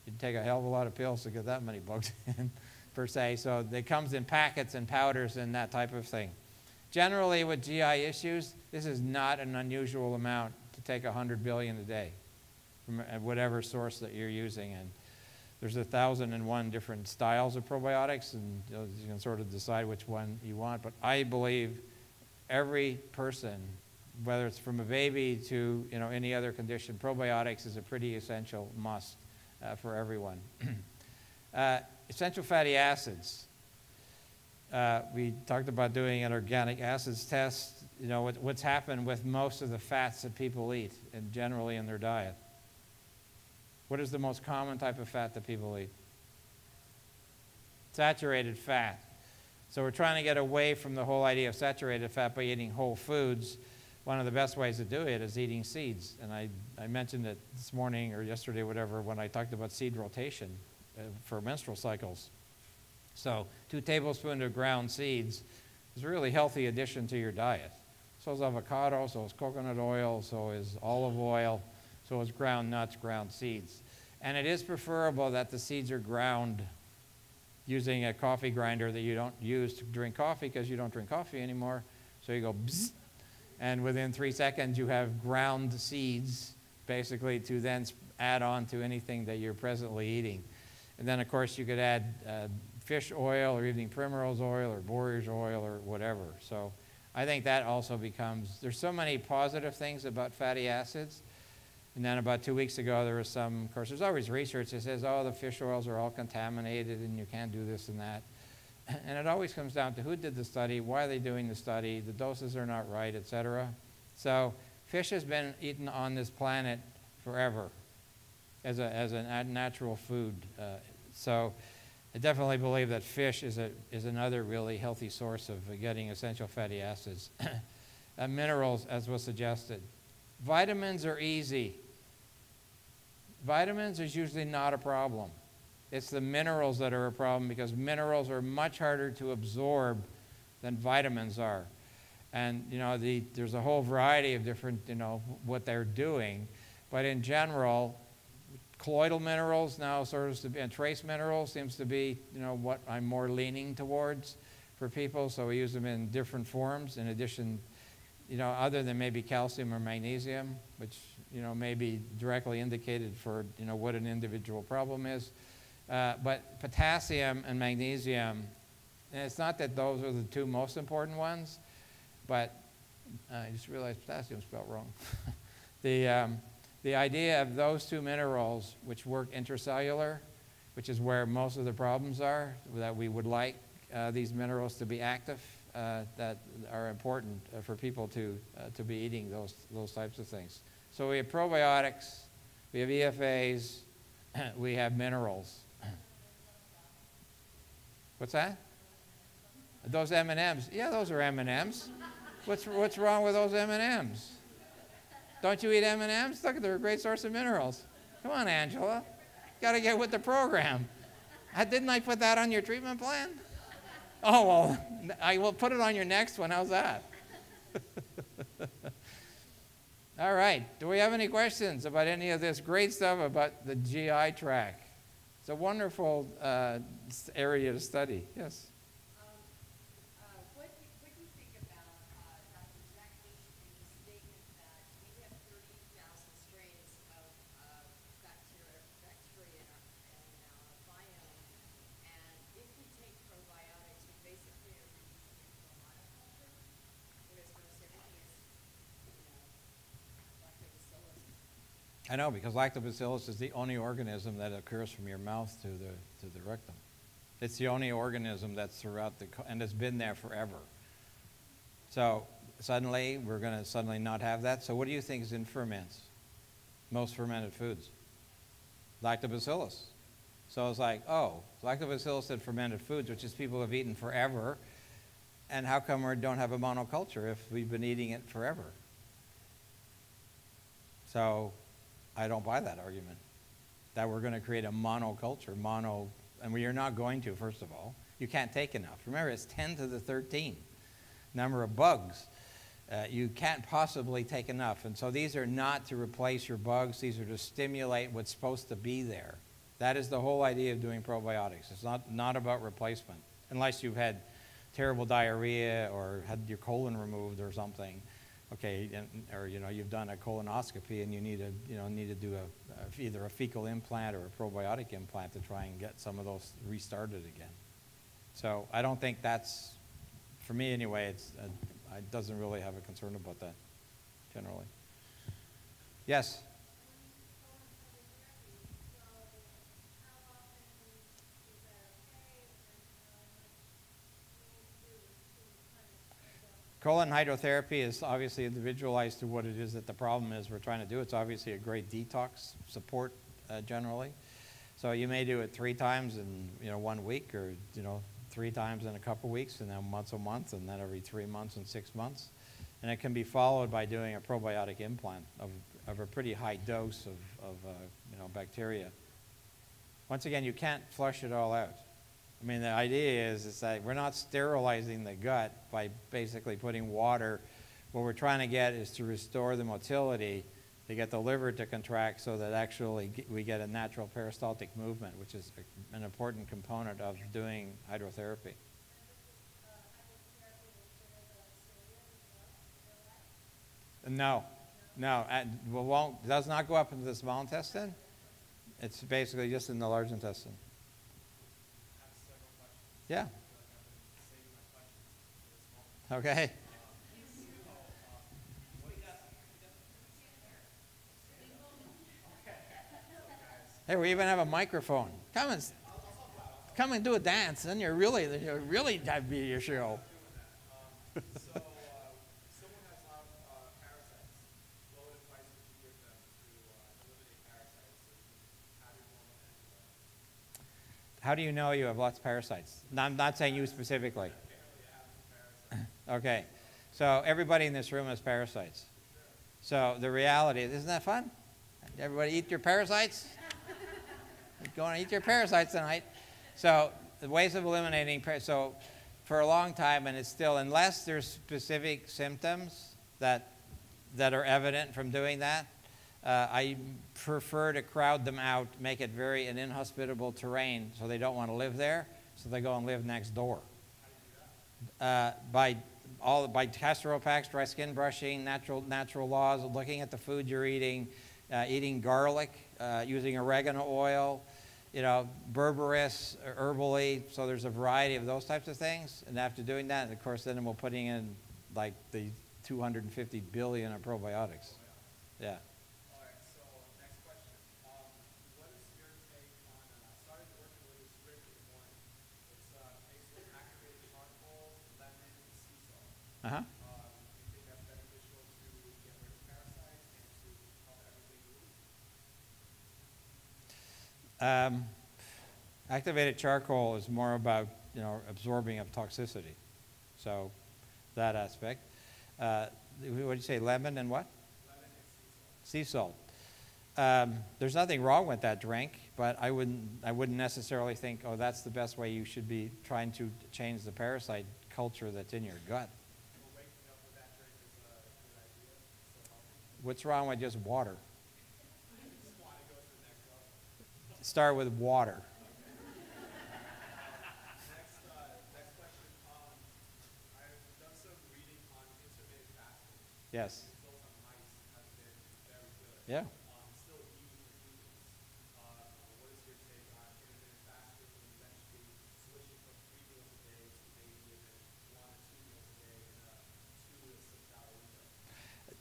You'd take a hell of a lot of pills to get that many bugs in, per se. So it comes in packets and powders and that type of thing. Generally, with GI issues, this is not an unusual amount to take 100 billion a day from whatever source that you're using. And there's 1,001 different styles of probiotics, and you can sort of decide which one you want. But I believe every person, whether it's from a baby to, you know, any other condition, probiotics is a pretty essential must for everyone. Essential fatty acids. We talked about doing an organic acids test. You know, what's happened with most of the fats that people eat and generally in their diet. What is the most common type of fat that people eat? Saturated fat. So we're trying to get away from the whole idea of saturated fat by eating whole foods. One of the best ways to do it is eating seeds. And I mentioned it this morning or yesterday, whatever, when I talked about seed rotation for menstrual cycles. So 2 tablespoons of ground seeds is a really healthy addition to your diet. So is avocado, so is coconut oil, so is olive oil, so is ground nuts, ground seeds. And it is preferable that the seeds are ground using a coffee grinder that you don't use to drink coffee because you don't drink coffee anymore. So you go bzzz, and within 3 seconds you have ground seeds basically to then add on to anything that you're presently eating. And then of course you could add fish oil or evening primrose oil or borage oil or whatever. So I think that also becomes, there's so many positive things about fatty acids. And then about 2 weeks ago, there was some, of course, there's always research that says, oh, the fish oils are all contaminated and you can't do this and that. And it always comes down to who did the study, why are they doing the study, the doses are not right, etc. So fish has been eaten on this planet forever as a natural food. So I definitely believe that fish is another really healthy source of getting essential fatty acids. Minerals, as was suggested. Vitamins are easy. Vitamins is usually not a problem. It's the minerals that are a problem because minerals are much harder to absorb than vitamins are. And, you know, there's a whole variety of different, you know, what they're doing. But in general, colloidal minerals now and trace minerals seems to be, you know, what I'm more leaning towards for people. So we use them in different forms in addition, you know, other than maybe calcium or magnesium, which, you know, may be directly indicated for, you know, what an individual problem is. But potassium and magnesium, and it's not that those are the 2 most important ones, but I just realized potassium spelled wrong. The idea of those 2 minerals, which work intracellular, which is where most of the problems are, that we would like these minerals to be active, that are important for people to be eating those types of things. So we have probiotics, we have EFAs, we have minerals. What's that? Those M&Ms. Yeah, those are M&Ms. What's wrong with those M&Ms? Don't you eat M&Ms? Look, they're a great source of minerals. Come on, Angela. Got to get with the program. Didn't I put that on your treatment plan? Oh, well, I will put it on your next one. How's that? All right. Do we have any questions about any of this great stuff about the GI tract? It's a wonderful area to study. Yes? What do you think about Dr. Jack Leach's statement that we have 30,000 strains I know, because lactobacillus is the only organism that occurs from your mouth to the rectum. It's the only organism that's throughout and it's been there forever. So suddenly, we're going to suddenly not have that. So what do you think is in ferments? Most fermented foods? Lactobacillus. So it's like, oh, lactobacillus in fermented foods, which is people have eaten forever. And how come we don't have a monoculture if we've been eating it forever? So I don't buy that argument, that we're going to create a monoculture, and we are not going to, first of all. You can't take enough. Remember, it's 10 to the 13 number of bugs. You can't possibly take enough. And so these are not to replace your bugs. These are to stimulate what's supposed to be there. That is the whole idea of doing probiotics. It's not about replacement, unless you've had terrible diarrhea or had your colon removed or something. Okay, or you've done a colonoscopy and you need to do either a fecal implant or a probiotic implant to try and get some of those restarted again. So I don't think that's, for me anyway, I doesn't really have a concern about that generally. Yes. Colon hydrotherapy is obviously individualized to what it is that the problem is we're trying to do. It's obviously a great detox support generally. So you may do it 3 times in 1 week, or 3 times in a couple weeks, and then once a month, and then every 3 months and 6 months. And it can be followed by doing a probiotic implant of a pretty high dose of bacteria. Once again, you can't flush it all out. I mean, the idea is that we're not sterilizing the gut by basically putting water. What we're trying to get is to restore the motility, to get the liver to contract so that actually we get a natural peristaltic movement, which is an important component of doing hydrotherapy. No, does not go up into the small intestine. It's basically just in the large intestine. Yeah. Okay. Hey, we even have a microphone. Come and do a dance, and you're really that'd be your show. How do you know you have lots of parasites? No, I'm not saying you specifically. Okay. So everybody in this room has parasites. So the reality, isn't that fun? Everybody eat your parasites? You're going to eat your parasites tonight. So the ways of eliminating so for a long time, and it's still, unless there's specific symptoms that are evident from doing that, I prefer to crowd them out, make it an inhospitable terrain so they don't want to live there, so they go and live next door. By castor oil packs, dry skin brushing, natural laws, looking at the food you're eating, eating garlic, using oregano oil, berberis, herbally. So there's a variety of those types of things. And after doing that, of course, then we're putting in like the 250 billion of probiotics. Yeah. Uh-huh. Activated charcoal is more about absorbing of toxicity, so that aspect. What did you say? Lemon and what? Lemon and sea salt. There's nothing wrong with that drink, but I wouldn't necessarily think, oh, that's the best way you should be trying to change the parasite culture that's in your gut. What's wrong with just water? Start with water. Next question. I've done some reading on intermittent fasting. Yes. The results on mice have been very good. Yeah. Still even for humans. What is your take on intermittent fasting and eventually switching from 3 meals a day to maybe even 1 or 2 meals a day in a 2 to 6 hour window?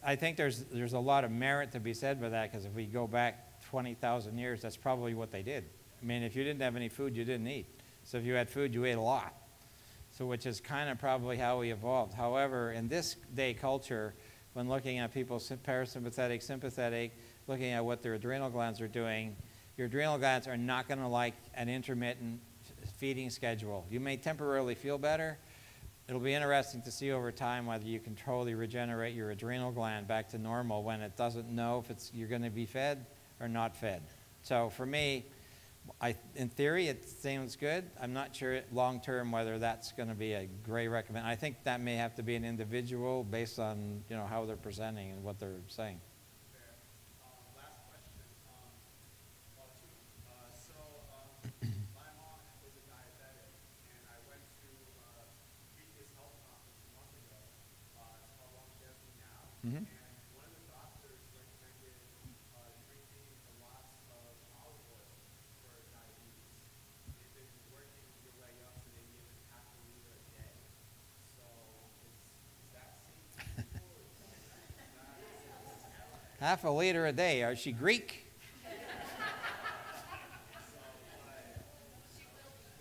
I think there's a lot of merit to be said by that, because if we go back 20,000 years, that's probably what they did. I mean, if you didn't have any food, you didn't eat. So if you had food, you ate a lot. So which is kind of probably how we evolved. However, in this day culture, when looking at people's parasympathetic, sympathetic, looking at what their adrenal glands are doing, your adrenal glands are not going to like an intermittent feeding schedule. You may temporarily feel better. It'll be interesting to see over time whether you can totally regenerate your adrenal gland back to normal when it doesn't know if you're going to be fed or not fed. So for me, in theory, it seems good. I'm not sure long term whether that's going to be a great recommend. I think that may have to be an individual based on how they're presenting and what they're saying. Last question. My mom is a diabetic, and I went to previous health conference a month ago. It's called Longevity Now. Mm-hmm. And one of the doctors recommended drinking lots of olive oil for diabetes. If it's working your way up to maybe even half a liter a day. So is that safe? Half a liter a day. Is she Greek?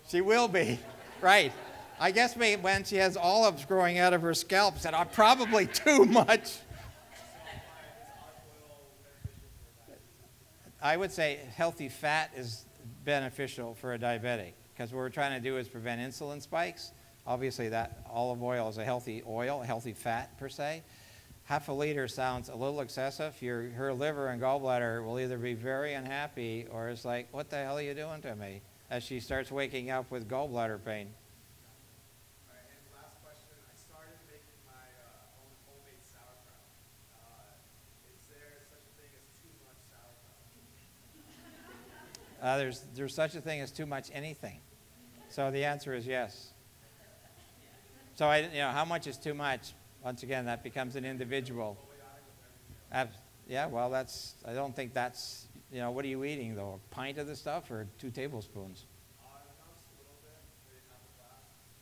She will be, right. I guess when she has olives growing out of her scalp, said, probably too much. I would say healthy fat is beneficial for a diabetic, because what we're trying to do is prevent insulin spikes. Obviously, that olive oil is a healthy oil, a healthy fat per se. Half a liter sounds a little excessive. Her liver and gallbladder will either be very unhappy or it's like, what the hell are you doing to me? As she starts waking up with gallbladder pain. All right, and last question. I started making my own homemade sauerkraut. Is there such a thing as too much sauerkraut? There's such a thing as too much anything. So the answer is yes. So how much is too much? Once again, that becomes an individual. Yeah, well, I don't think that's, what are you eating though? A pint of the stuff or 2 tablespoons?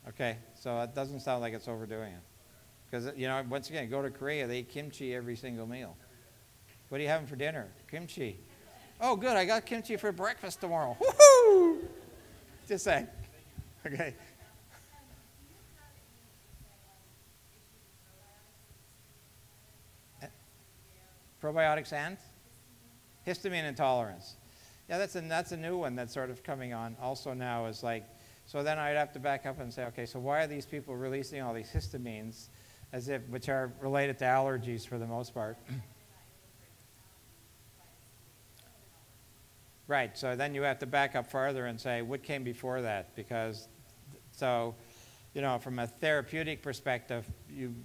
Okay, so it doesn't sound like it's overdoing it. Because, once again, go to Korea, they eat kimchi every single meal. What are you having for dinner? Kimchi. Oh, good, I got kimchi for breakfast tomorrow. Woohoo! Just saying. Okay. Probiotics and histamine intolerance. Yeah, that's a new one that's sort of coming on also now. Is like, so then I'd have to back up and say, okay, so why are these people releasing all these histamines, which are related to allergies for the most part? Right. So then you have to back up farther and say, what came before that? Because from a therapeutic perspective,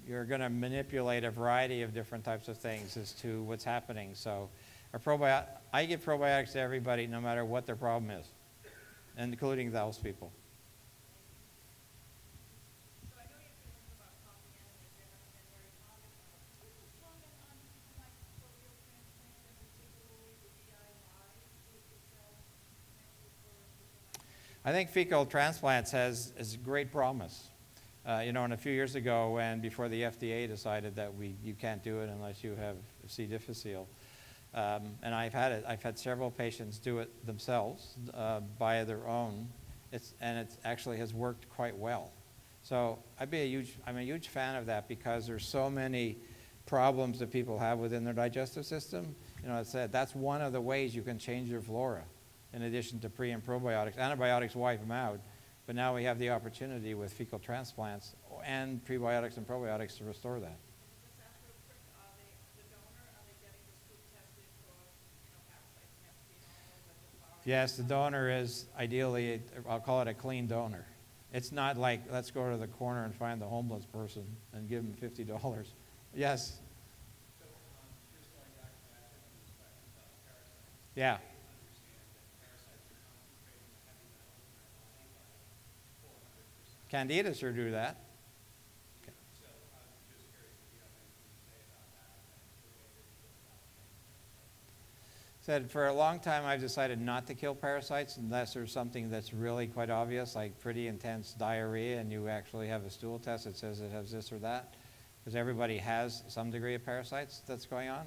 you're going to manipulate a variety of different types of things as to what's happening. So I give probiotics to everybody no matter what their problem is, including those people. So I know you've been talking about coffee and there haven't been very common. Can you just comment on people microbial transplant and particularly the BRMI itself? I think fecal transplants has great promise. And a few years ago, before the FDA decided that you can't do it unless you have C. difficile, and I've had several patients do it themselves by their own, and it actually has worked quite well. So I'm a huge fan of that because there's so many problems that people have within their digestive system. That's one of the ways you can change your flora. In addition to pre and probiotics. Antibiotics wipe them out, but now we have the opportunity with fecal transplants and prebiotics and probiotics to restore that. Just after a quick, the donor, are they getting the stool tested for, parasites and Esophagus? Yes, the donor is ideally, I'll call it a clean donor. It's not like, let's go to the corner and find the homeless person and give them $50. Yes? So just going back to that discussion about parasites. Yeah. Candida sure do that. So I'm just curious if you have anything to say about that and the way that you go about killing parasites. Said for a long time I've decided not to kill parasites unless there's something that's really quite obvious, like pretty intense diarrhea, and you actually have a stool test that says it has this or that. because everybody has some degree of parasites that's going on.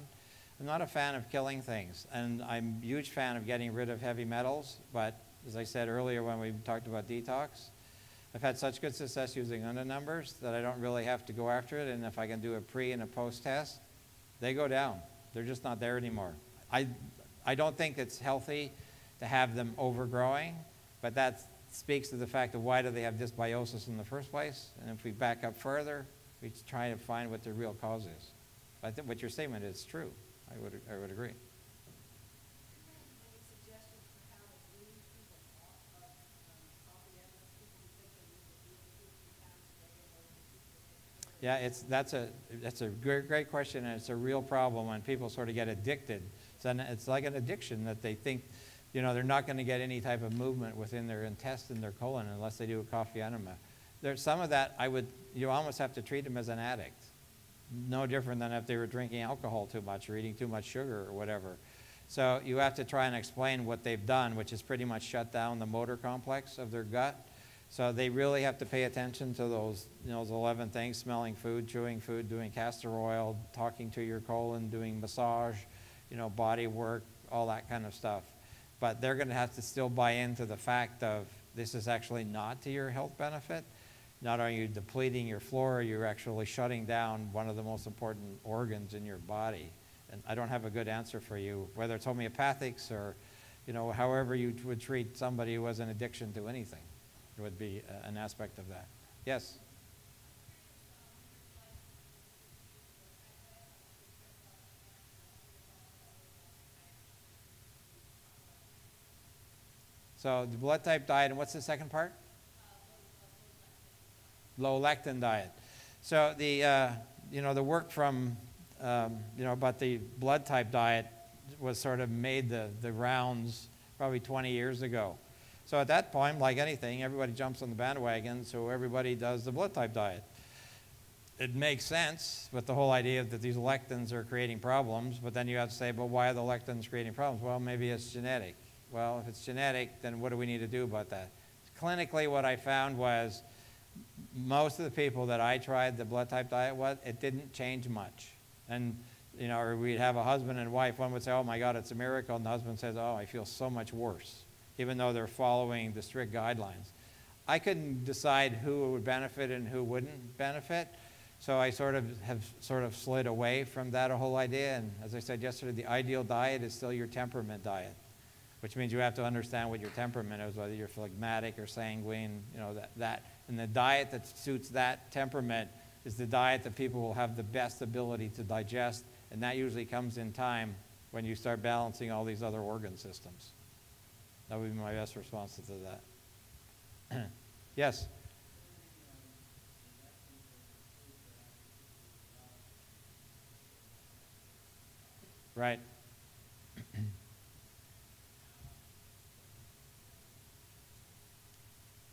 I'm not a fan of killing things, and I'm a huge fan of getting rid of heavy metals, but as I said earlier when we talked about detox, I've had such good success using under numbers that I don't really have to go after it, and if I can do a pre and a post test, they go down. They're just not there anymore. I don't think it's healthy to have them overgrowing, but that speaks to the fact of why do they have dysbiosis in the first place, and if we back up further, we try to find what the real cause is. I think what your statement is true. I would agree. Any suggestions for how to wean people off of coffee enemas, people who think they need to eat 2 or 3 times a day in order to keep their Yeah, that's a great question, and it's a real problem when people sort of get addicted. It's like an addiction that they think, you know, they're not going to get any type of movement within their intestine, their colon, unless they do a coffee enema. There's some of that you almost have to treat them as an addict. No different than if they were drinking alcohol too much or eating too much sugar or whatever. So you have to try and explain what they've done, which is pretty much shut down the motor complex of their gut. So they really have to pay attention to those 11 things: smelling food, chewing food, doing castor oil, talking to your colon, doing massage, body work, all that kind of stuff. But they're going to have to still buy into the fact of this is actually not to your health benefit. Not only are you depleting your flora, you're actually shutting down one of the most important organs in your body. And I don't have a good answer for you, whether it's homeopathics or, however you would treat somebody who has an addiction to anything. It would be an aspect of that. Yes? So the blood type diet, and what's the second part? Low lectin diet. So the work from about the blood type diet was sort of made the rounds probably 20 years ago. So at that point, like anything, everybody jumps on the bandwagon, so everybody does the blood type diet. It makes sense with the whole idea that these lectins are creating problems, but then you have to say, but why are the lectins creating problems? Well, maybe it's genetic. Well, if it's genetic, then what do we need to do about that? Clinically, what I found was most of the people that I tried the blood type diet with, it didn't change much. And, or we'd have a husband and wife. One would say, oh, my God, it's a miracle. And the husband says, oh, I feel so much worse, even though they're following the strict guidelines. I couldn't decide who would benefit and who wouldn't benefit. So I have slid away from that whole idea. And as I said yesterday, the ideal diet is still your temperament diet, which means you have to understand what your temperament is, whether you're phlegmatic or sanguine, that. And the diet that suits that temperament is the diet that people will have the best ability to digest, and that usually comes in time when you start balancing all these other organ systems. That would be my best response to that. Yes? Right.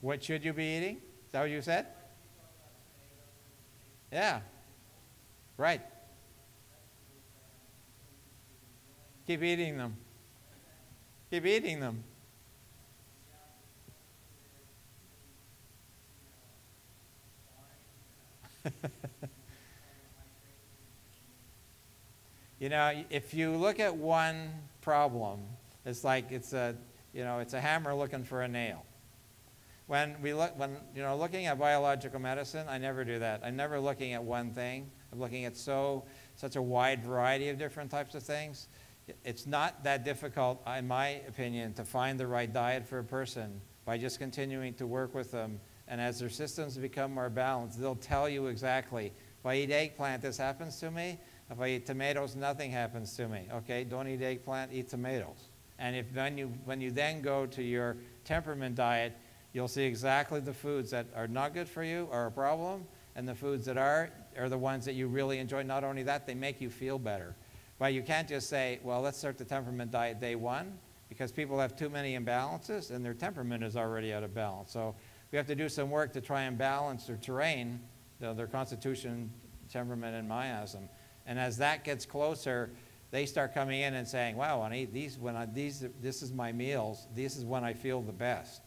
What should you be eating? Is that what you said? Yeah. Right. Keep eating them. Keep eating them. If you look at one problem, it's like it's a hammer looking for a nail. Looking at biological medicine, I never do that. I'm never looking at one thing. I'm looking at such a wide variety of different types of things. It's not that difficult, in my opinion, to find the right diet for a person by just continuing to work with them. And as their systems become more balanced, they'll tell you exactly, if I eat eggplant, this happens to me. If I eat tomatoes, nothing happens to me. Okay, don't eat eggplant, eat tomatoes. And when you then go to your temperament diet, you'll see exactly the foods that are not good for you are a problem, and the foods that are the ones that you really enjoy. Not only that, they make you feel better. But you can't just say, well, let's start the temperament diet day one, because people have too many imbalances, and their temperament is already out of balance. So we have to do some work to try and balance their terrain, their constitution, temperament, and miasm. And as that gets closer, they start coming in and saying, wow, when I eat these, this is my meals, this is when I feel the best.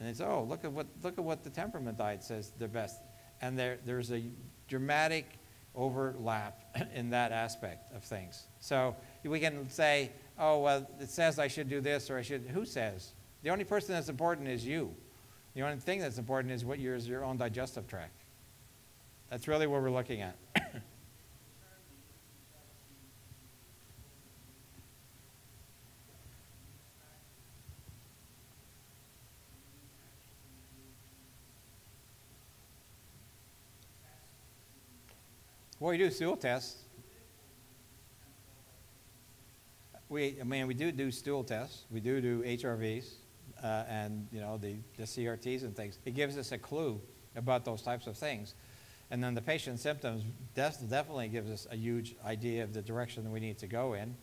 And they say, oh, look at what the temperament diet says they're best. And there's a dramatic overlap in that aspect of things. So we can say, oh, well, it says I should do this or I should. Who says? The only person that's important is you. The only thing that's important is what is your own digestive tract. That's really what we're looking at. Well, we do stool tests. We do stool tests. We do HRVs and the CRTs and things. It gives us a clue about those types of things. And then the patient symptoms definitely gives us a huge idea of the direction that we need to go in.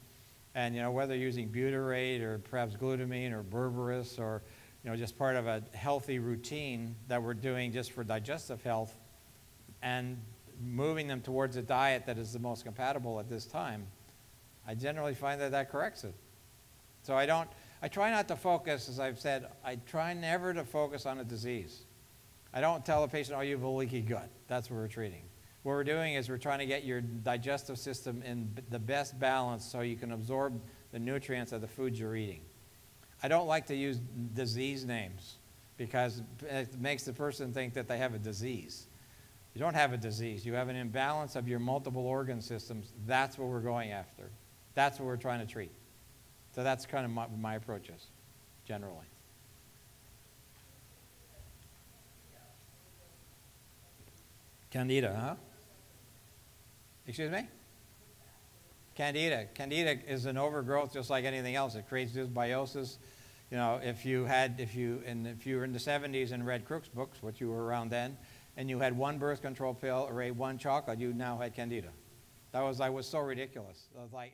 And whether using butyrate or perhaps glutamine or berberis or just part of a healthy routine that we're doing just for digestive health and moving them towards a diet that is the most compatible at this time, I generally find that corrects it. So I try not to focus, as I've said, I try never to focus on a disease. I don't tell a patient, oh, you have a leaky gut. That's what we're treating. What we're doing is we're trying to get your digestive system in the best balance so you can absorb the nutrients of the foods you're eating. I don't like to use disease names because it makes the person think that they have a disease. You don't have a disease. You have an imbalance of your multiple organ systems. That's what we're going after. That's what we're trying to treat. So that's kind of my approaches, generally. Candida, huh? Excuse me? Candida. Candida is an overgrowth just like anything else. It creates dysbiosis. If you were in the 70s and read Crook's books, which you were around then, and you had one birth control pill or ate one chocolate, you now had Candida. That was so ridiculous. It was like